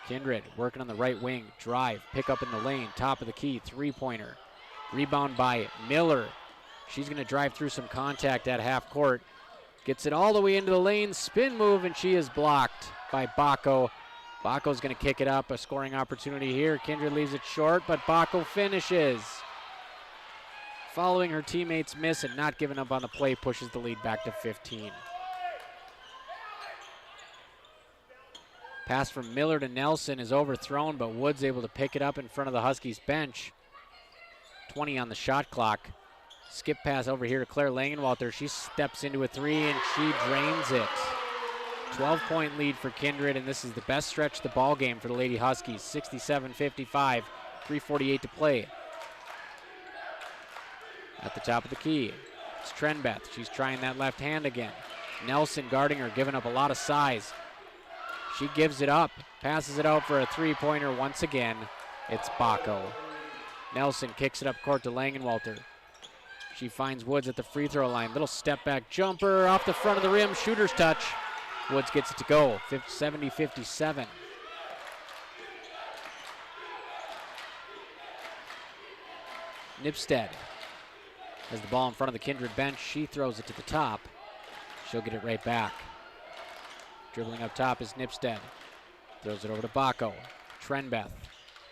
Kindred working on the right wing. Drive. Pick up in the lane. Top of the key. Three-pointer. Rebound by Miller. She's going to drive through some contact at half court. Gets it all the way into the lane. Spin move, and she is blocked by Bacco. Bacco's going to kick it up. A scoring opportunity here. Kindred leaves it short, but Bacco finishes. Following her teammates' miss and not giving up on the play, pushes the lead back to 15. Pass from Miller to Nelson is overthrown, but Wood's able to pick it up in front of the Huskies bench. 20 on the shot clock. Skip pass over here to Claire Langenwalter. She steps into a three and she drains it. 12-point lead for Kindred, and this is the best stretch of the ball game for the Lady Huskies. 67-55, 3:48 to play. At the top of the key, it's Trenbeth. She's trying that left hand again. Nelson guarding her, giving up a lot of size. She gives it up, passes it out for a three-pointer once again. It's Bacco. Nelson kicks it up court to Langenwalter. She finds Woods at the free throw line. Little step back jumper off the front of the rim. Shooter's touch. Woods gets it to go. 70-57. Nipstead has the ball in front of the Kindred bench. She throws it to the top. She'll get it right back. Dribbling up top is Nipstead. Throws it over to Bacco. Trenbeth.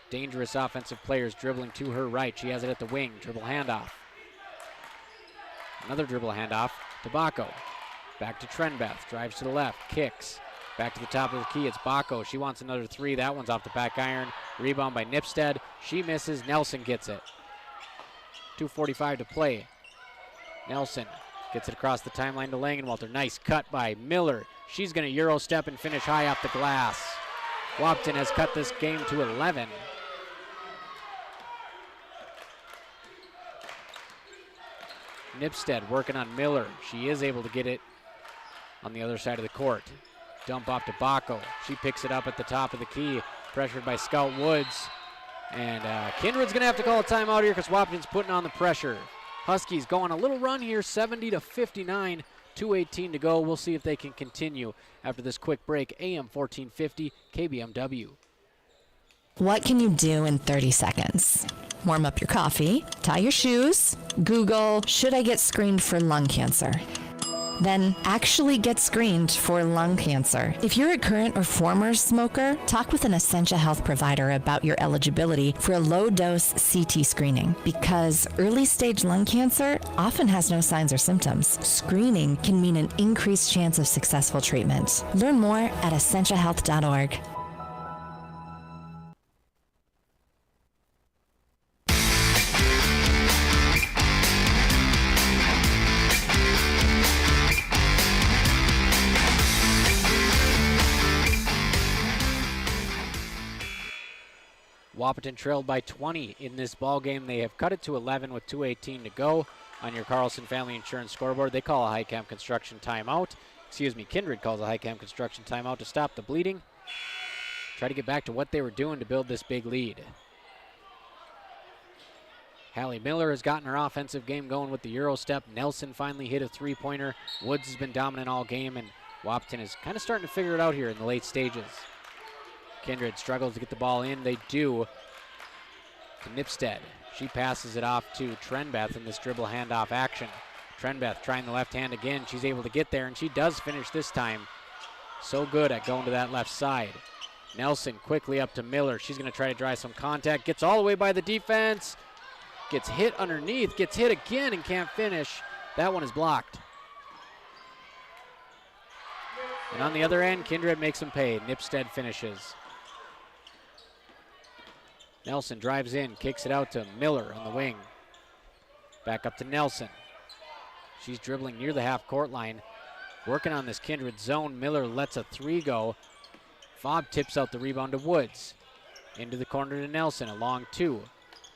Dangerous offensive players dribbling to her right. She has it at the wing. Dribble handoff. Another dribble handoff to Bacco. Back to Trenbeth. Drives to the left. Kicks. Back to the top of the key. It's Bacco. She wants another three. That one's off the back iron. Rebound by Nipstead. She misses. Nelson gets it. 2:45 to play. Nelson gets it across the timeline to Langenwalter. Nice cut by Miller. She's going to Euro step and finish high off the glass. Wahpeton has cut this game to 11. Nipstead working on Miller. She is able to get it on the other side of the court. Dump off to Bacco. She picks it up at the top of the key. Pressured by Scout Woods. And Kindred's going to have to call a timeout here because Wahpeton's putting on the pressure. Huskies go on a little run here, 70-59. 2:18 to go. We'll see if they can continue after this quick break. AM 1450, KBMW. What can you do in 30 seconds? Warm up your coffee, tie your shoes, Google, should I get screened for lung cancer? Then actually get screened for lung cancer. If you're a current or former smoker, talk with an Essentia Health provider about your eligibility for a low-dose CT screening because early-stage lung cancer often has no signs or symptoms. Screening can mean an increased chance of successful treatment. Learn more at essentiahealth.org. Wahpeton trailed by 20 in this ball game. They have cut it to 11 with 2:18 to go on your Carlson Family Insurance scoreboard. They call a High-Camp Construction timeout. Kindred calls a High-Camp Construction timeout to stop the bleeding. Try to get back to what they were doing to build this big lead. Hallie Miller has gotten her offensive game going with the Euro step. Nelson finally hit a three-pointer. Woods has been dominant all game, and Wahpeton is kind of starting to figure it out here in the late stages. Kindred struggles to get the ball in. They do to Nipstead. She passes it off to Trenbeth in this dribble handoff action. Trenbeth trying the left hand again. She's able to get there, and she does finish this time. So good at going to that left side. Nelson quickly up to Miller. She's going to try to drive some contact. Gets all the way by the defense. Gets hit underneath. Gets hit again and can't finish. That one is blocked. And on the other end, Kindred makes them pay. Nipstead finishes. Nelson drives in, kicks it out to Miller on the wing. Back up to Nelson. She's dribbling near the half-court line. Working on this Kindred zone. Miller lets a three go. Fobb tips out the rebound to Woods. Into the corner to Nelson, a long two.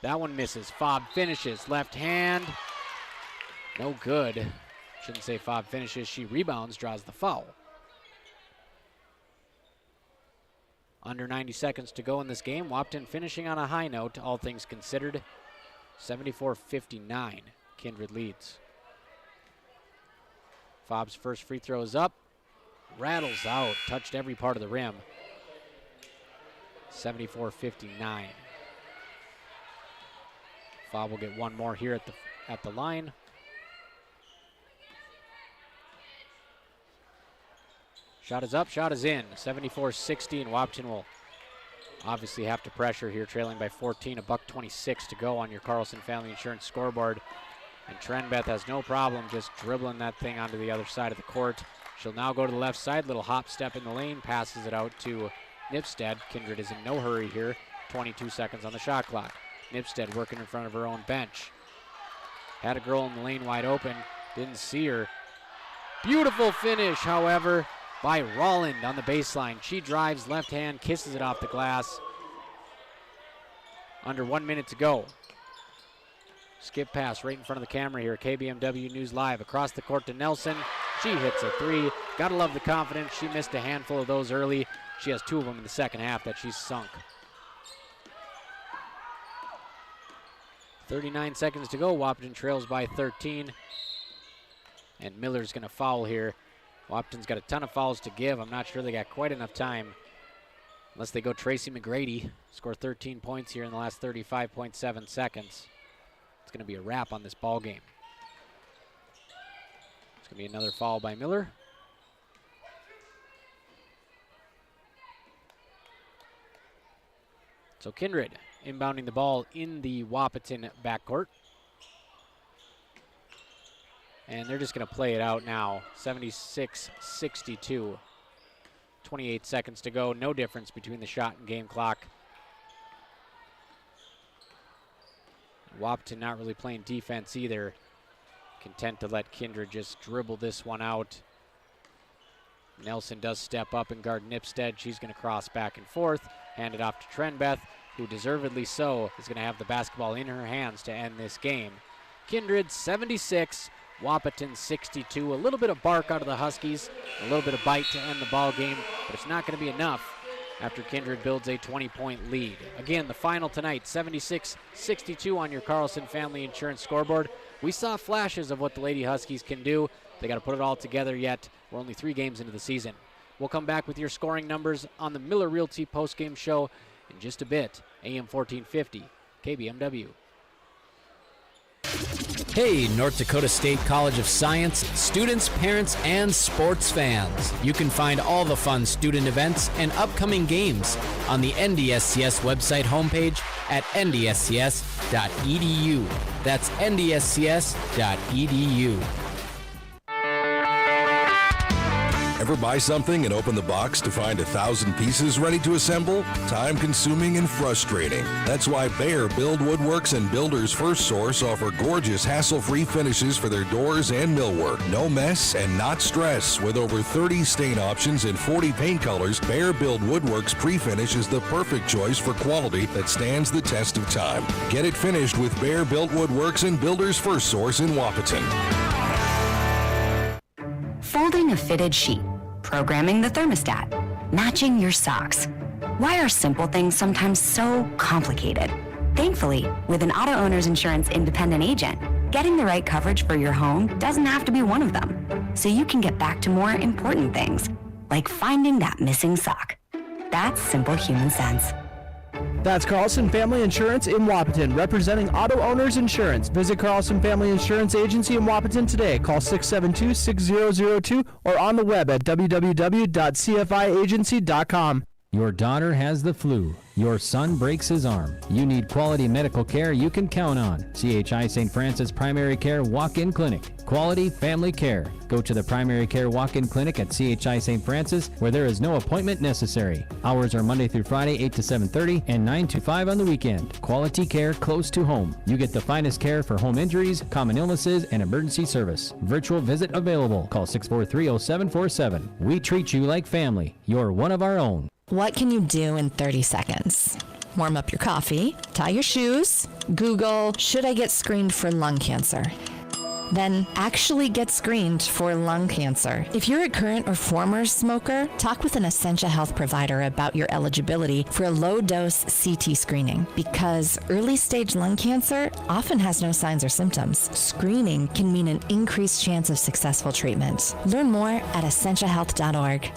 That one misses. Fobb finishes. Left hand. No good. Shouldn't say Fobb finishes. She rebounds, draws the foul. Under 90 seconds to go in this game. Wahpeton finishing on a high note, all things considered. 74-59. Kindred leads. Fobb's first free throw is up. Rattles out. Touched every part of the rim. 74-59. Fobb will get one more here at the line. Shot is up, shot is in. 74-60, and Wahpeton will obviously have to pressure here, trailing by 14, $1:26 to go on your Carlson Family Insurance scoreboard. And Trenbeth has no problem just dribbling that thing onto the other side of the court. She'll now go to the left side, little hop step in the lane, passes it out to Nipstead. Kindred is in no hurry here, 22 seconds on the shot clock. Nipstead working in front of her own bench. Had a girl in the lane wide open, didn't see her. Beautiful finish, however, by Rolland on the baseline. She drives left hand, kisses it off the glass. Under 1 minute to go. Skip pass right in front of the camera here. KBMW News Live across the court to Nelson. She hits a three. Gotta love the confidence. She missed a handful of those early. She has two of them in the second half that she's sunk. 39 seconds to go. Wahpeton trails by 13. And Miller's gonna foul here. Wahpeton's got a ton of fouls to give. I'm not sure they got quite enough time. Unless they go Tracy McGrady. Score 13 points here in the last 35.7 seconds. It's going to be a wrap on this ball game. It's going to be another foul by Miller. So Kindred inbounding the ball in the Wahpeton backcourt. And they're just going to play it out now. 76-62. 28 seconds to go. No difference between the shot and game clock. Wahpeton not really playing defense either. Content to let Kindred just dribble this one out. Nelson does step up and guard Nipstead. She's going to cross back and forth. Hand it off to Trenbeth, who deservedly so is going to have the basketball in her hands to end this game. Kindred 76, Wahpeton 62. A little bit of bark out of the Huskies, a little bit of bite to end the ball game, but it's not going to be enough after Kindred builds a 20-point lead. Again, the final tonight, 76-62 on your Carlson Family Insurance scoreboard. We saw flashes of what the Lady Huskies can do. They got to put it all together yet. We're only 3 games into the season. We'll come back with your scoring numbers on the Miller Realty postgame show in just a bit. AM 1450, KBMW. Hey, North Dakota State College of Science, students, parents, and sports fans. You can find all the fun student events and upcoming games on the NDSCS website homepage at ndscs.edu. That's ndscs.edu. Ever buy something and open the box to find 1,000 pieces ready to assemble? Time-consuming and frustrating. That's why Bear Build Woodworks and Builders First Source offer gorgeous, hassle-free finishes for their doors and millwork. No mess and not stress. With over 30 stain options and 40 paint colors, Bear Build Woodworks pre-finish is the perfect choice for quality that stands the test of time. Get it finished with Bear Built Woodworks and Builders First Source in Wahpeton. Folding a fitted sheet, programming the thermostat, matching your socks. Why are simple things sometimes so complicated? Thankfully, with an auto owner's insurance independent agent, getting the right coverage for your home doesn't have to be one of them. So you can get back to more important things, like finding that missing sock. That's simple human sense. That's Carlson Family Insurance in Wahpeton, representing auto owners insurance. Visit Carlson Family Insurance Agency in Wahpeton today. Call 672-6002 or on the web at www.cfiagency.com. Your daughter has the flu. Your son breaks his arm. You need quality medical care you can count on. CHI St. Francis Primary Care Walk-In Clinic. Quality family care. Go to the Primary Care Walk-In Clinic at CHI St. Francis, where there is no appointment necessary. Hours are Monday through Friday, 8 to 7:30 and 9 to 5 on the weekend. Quality care close to home. You get the finest care for home injuries, common illnesses, and emergency service. Virtual visit available. Call 643-0747. We treat you like family. You're one of our own. What can you do in 30 seconds? Warm up your coffee, tie your shoes, Google, should I get screened for lung cancer? Then actually get screened for lung cancer. If you're a current or former smoker, talk with an Essentia Health provider about your eligibility for a low-dose CT screening, because early-stage lung cancer often has no signs or symptoms. Screening can mean an increased chance of successful treatment. Learn more at essentiahealth.org.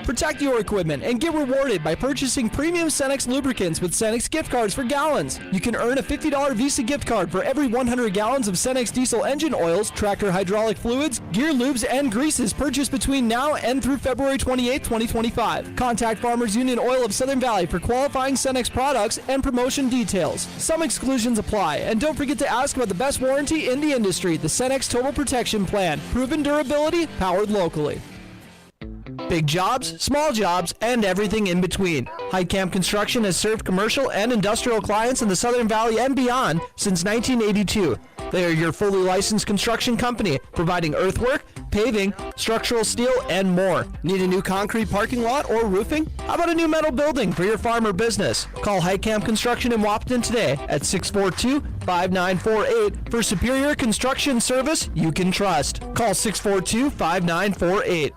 Protect your equipment and get rewarded by purchasing premium Cenex lubricants with Cenex gift cards for gallons. You can earn a $50 Visa gift card for every 100 gallons of Cenex diesel engine oils, tractor hydraulic fluids, gear lubes, and greases purchased between now and through February 28, 2025. Contact Farmers Union Oil of Southern Valley for qualifying Cenex products and promotion details. Some exclusions apply, and don't forget to ask about the best warranty in the industry, the Cenex Total Protection Plan. Proven durability, powered locally. Big jobs, small jobs, and everything in between. Heitkamp Construction has served commercial and industrial clients in the Southern Valley and beyond since 1982. They are your fully licensed construction company, providing earthwork, paving, structural steel, and more. Need a new concrete parking lot or roofing? How about a new metal building for your farm or business? Call Heitkamp Construction in Wahpeton today at 642-5948 for superior construction service you can trust. Call 642-5948.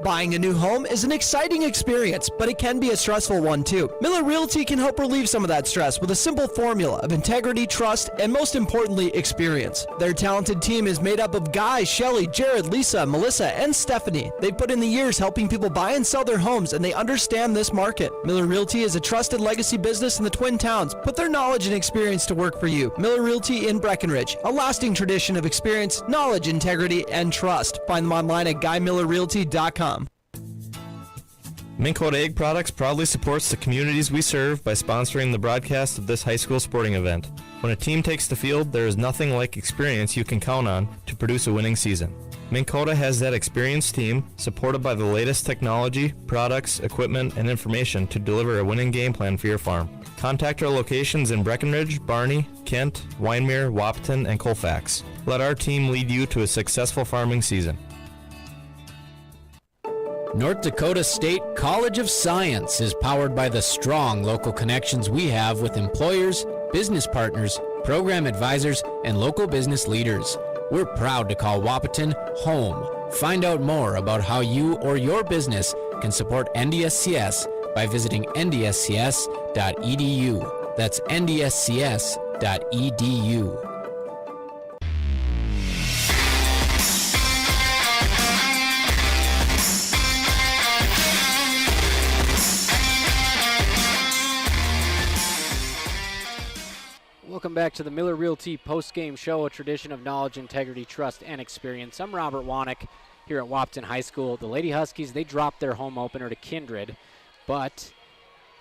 Buying a new home is an exciting experience, but it can be a stressful one too. Miller Realty can help relieve some of that stress with a simple formula of integrity, trust, and most importantly, experience. Their talented team is made up of Guy, Shelly, Jared, Lisa, Melissa, and Stephanie. They've put in the years helping people buy and sell their homes, and they understand this market. Miller Realty is a trusted legacy business in the Twin Towns. Put their knowledge and experience to work for you. Miller Realty in Breckenridge, a lasting tradition of experience, knowledge, integrity, and trust. Find them online at GuyMillerRealty.com. Minn Kota Egg Products proudly supports the communities we serve by sponsoring the broadcast of this high school sporting event. When a team takes the field, there is nothing like experience you can count on to produce a winning season. Minn Kota has that experienced team, supported by the latest technology, products, equipment, and information to deliver a winning game plan for your farm. Contact our locations in Breckenridge, Barney, Kent, Wyndmere, Wahpeton, and Colfax. Let our team lead you to a successful farming season. North Dakota State College of Science is powered by the strong local connections we have with employers, business partners, program advisors, and local business leaders. We're proud to call Wahpeton home. Find out more about how you or your business can support NDSCS by visiting ndscs.edu. That's ndscs.edu. Welcome back to the Miller Realty post-game show, a tradition of knowledge, integrity, trust, and experience. I'm Robert Wanek here at Wahpeton High School. The Lady Huskies, they dropped their home opener to Kindred, but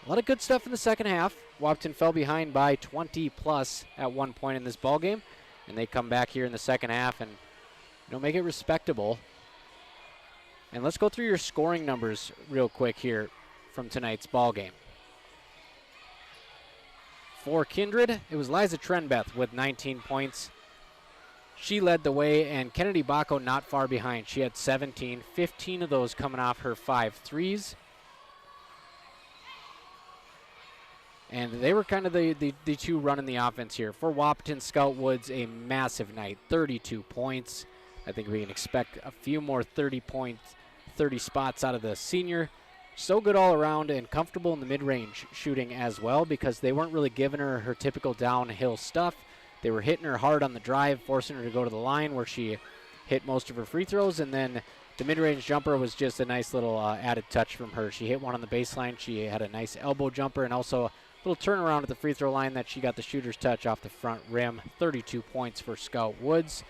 a lot of good stuff in the second half. Wahpeton fell behind by 20 plus at one point in this ballgame, and they come back here in the second half and make it respectable. And let's go through your scoring numbers real quick here from tonight's ball game. For Kindred, it was Liza Trenbeth with 19 points. She led the way, and Kennedy Bacco not far behind. She had 17, 15 of those coming off her 5 threes. And they were kind of the two running the offense here. For Wahpeton, Scout Woods, a massive night, 32 points. I think we can expect a few more 30 spots out of the senior. So good all around and comfortable in the mid-range shooting as well, because they weren't really giving her typical downhill stuff. They were hitting her hard on the drive, forcing her to go to the line where she hit most of her free throws, and then the mid-range jumper was just a nice little added touch from her. She hit one on the baseline. She had a nice elbow jumper and also a little turnaround at the free throw line that she got the shooter's touch off the front rim. 32 points for Scout Woods.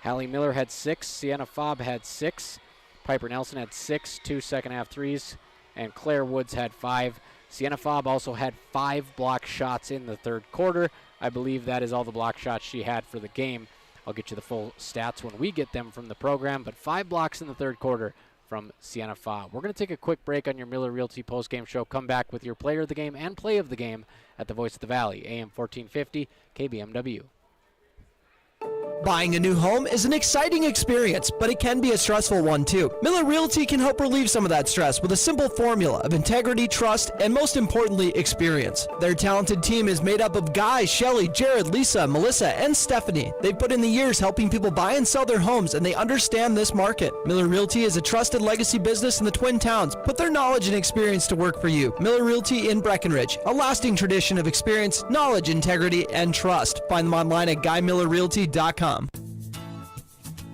Hallie Miller had 6. Sienna Fobb had 6. Piper Nelson had 6, 2 second-half threes, and Claire Woods had 5. Sienna Fobb also had 5 block shots in the third quarter. I believe that is all the block shots she had for the game. I'll get you the full stats when we get them from the program, but 5 blocks in the third quarter from Sienna Fobb. We're going to take a quick break on your Miller Realty postgame show. Come back with your player of the game and play of the game at the Voice of the Valley, AM 1450, KBMW. Buying a new home is an exciting experience, but it can be a stressful one too. Miller Realty can help relieve some of that stress with a simple formula of integrity, trust, and most importantly, experience. Their talented team is made up of Guy, Shelly, Jared, Lisa, Melissa, and Stephanie. They've put in the years helping people buy and sell their homes, and they understand this market. Miller Realty is a trusted legacy business in the Twin Towns. Put their knowledge and experience to work for you. Miller Realty in Breckenridge, a lasting tradition of experience, knowledge, integrity, and trust. Find them online at GuyMillerRealty.com.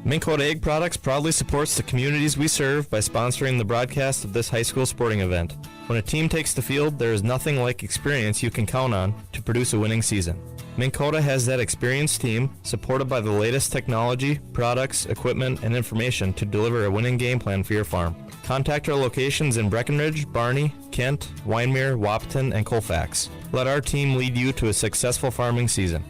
Minn Kota Egg Products proudly supports the communities we serve by sponsoring the broadcast of this high school sporting event. When a team takes the field, there is nothing like experience you can count on to produce a winning season. Minn Kota has that experienced team, supported by the latest technology, products, equipment, and information to deliver a winning game plan for your farm. Contact our locations in Breckenridge, Barney, Kent, Wyndmere, Wahpeton, and Colfax. Let our team lead you to a successful farming season.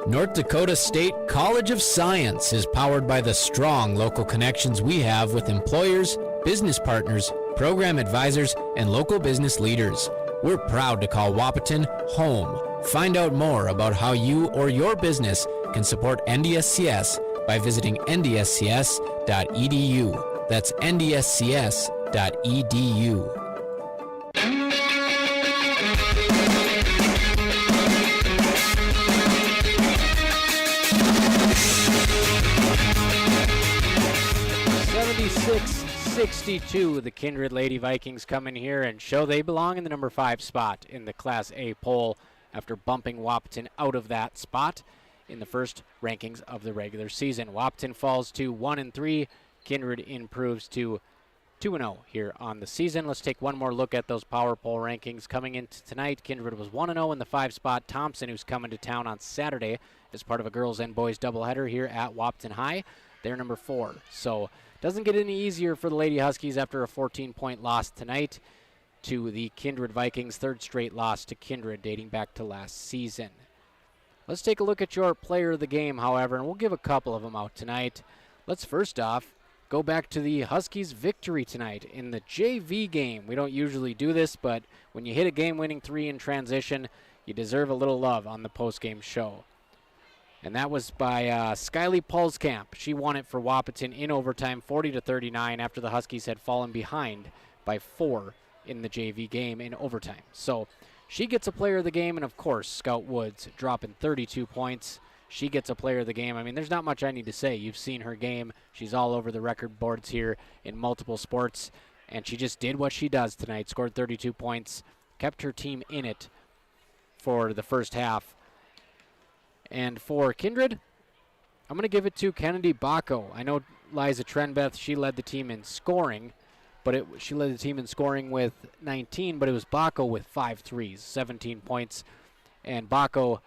North Dakota State College of Science is powered by the strong local connections we have with employers, business partners, program advisors, and local business leaders. We're proud to call Wahpeton home. Find out more about how you or your business can support NDSCS by visiting ndscs.edu. That's ndscs.edu. The Kindred Lady Vikings come in here and show they belong in the number 5 spot in the Class A poll after bumping Wahpeton out of that spot in the first rankings of the regular season. Wahpeton falls to 1-3. Kindred improves to 2-0 here on the season. Let's take one more look at those power poll rankings coming into tonight. Kindred was 1-0 in the 5 spot. Thompson, who's coming to town on Saturday as part of a girls and boys doubleheader here at Wahpeton High, they're number 4. So doesn't get any easier for the Lady Huskies after a 14-point loss tonight to the Kindred Vikings. 3rd straight loss to Kindred dating back to last season. Let's take a look at your player of the game, however, and we'll give a couple of them out tonight. Let's first off go back to the Huskies' victory tonight in the JV game. We don't usually do this, but when you hit a game-winning 3 in transition, you deserve a little love on the post-game show. And that was by Skyly Pulskamp. She won it for Wahpeton in overtime, 40-39, after the Huskies had fallen behind by 4 in the JV game in overtime. So she gets a player of the game, and of course, Scout Woods dropping 32 points. She gets a player of the game. I mean, there's not much I need to say. You've seen her game. She's all over the record boards here in multiple sports, and she just did what she does tonight, scored 32 points, kept her team in it for the first half. And for Kindred, I'm going to give it to Kennedy Bacco. I know Liza Trenbeth, she led the team in scoring, but she led the team in scoring with 19, but it was Bacco with 5 threes, 17 points. And Bacco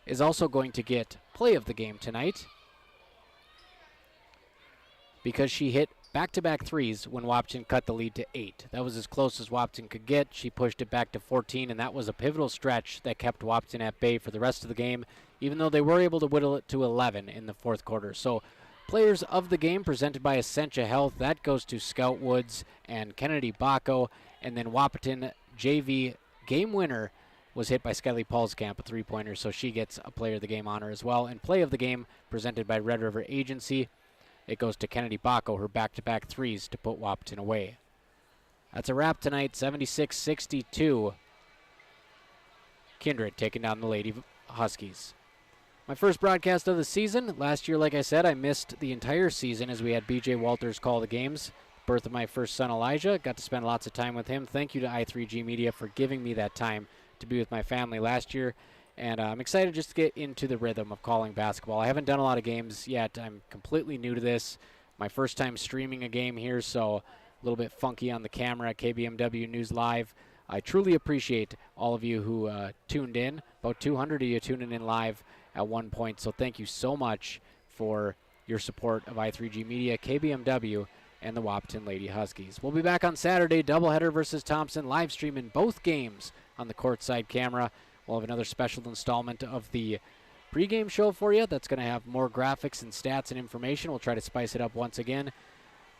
is also going to get play of the game tonight because she hit back-to-back threes when Wahpeton cut the lead to 8. That was as close as Wahpeton could get. She pushed it back to 14, and that was a pivotal stretch that kept Wahpeton at bay for the rest of the game. even though they were able to whittle it to 11 in the fourth quarter. So players of the game presented by Essentia Health, that goes to Scout Woods and Kennedy Bacco. And then Wahpeton JV game winner was hit by Skyly Paulskamp, a three-pointer, so she gets a player of the game honor as well. And play of the game presented by Red River Agency, it goes to Kennedy Bacco, her back-to-back threes to put Wahpeton away. That's a wrap tonight, 76-62. Kindred taking down the Lady Huskies. My first broadcast of the season. Last year, like I said, I missed the entire season as we had BJ Walters call the games. Birth of my first son, Elijah. Got to spend lots of time with him. Thank you to I3G Media for giving me that time to be with my family last year. And I'm excited just to get into the rhythm of calling basketball. I haven't done a lot of games yet. I'm completely new to this. My first time streaming a game here, so a little bit funky on the camera at KBMW News Live. I truly appreciate all of you who tuned in. About 200 of you tuning in live at one point. So thank you so much for your support of I3G Media, KBMW, and the Wahpeton Lady Huskies. We'll be back on Saturday, doubleheader versus Thompson, live streaming both games on the courtside camera. We'll have another special installment of the pregame show for you that's going to have more graphics and stats and information. We'll try to spice it up once again.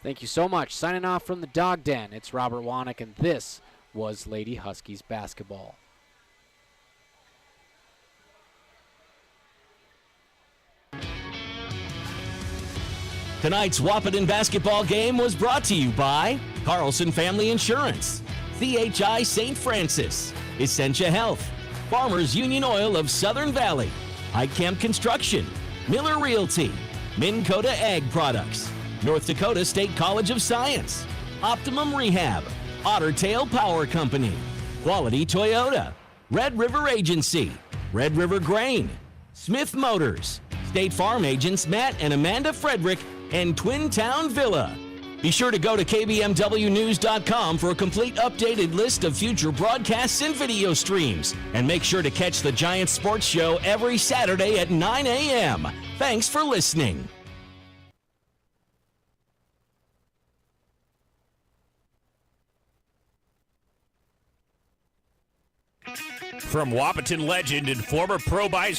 Thank you so much. Signing off from the Dog Den, it's Robert Wanick, and this was Lady Huskies basketball. Tonight's Wahpeton basketball game was brought to you by Carlson Family Insurance, CHI St. Francis, Essentia Health, Farmers Union Oil of Southern Valley, Heitkamp Construction, Miller Realty, Minn Kota Ag Products, North Dakota State College of Science, Optimum Rehab, Otter Tail Power Company, Quality Toyota, Red River Agency, Red River Grain, Smith Motors, State Farm agents Matt and Amanda Frederick, and Twin Town Villa. Be sure to go to kbmwnews.com for a complete updated list of future broadcasts and video streams. And make sure to catch the Giants Sports Show every Saturday at 9 a.m. Thanks for listening. From Wahpeton legend and former Pro Bison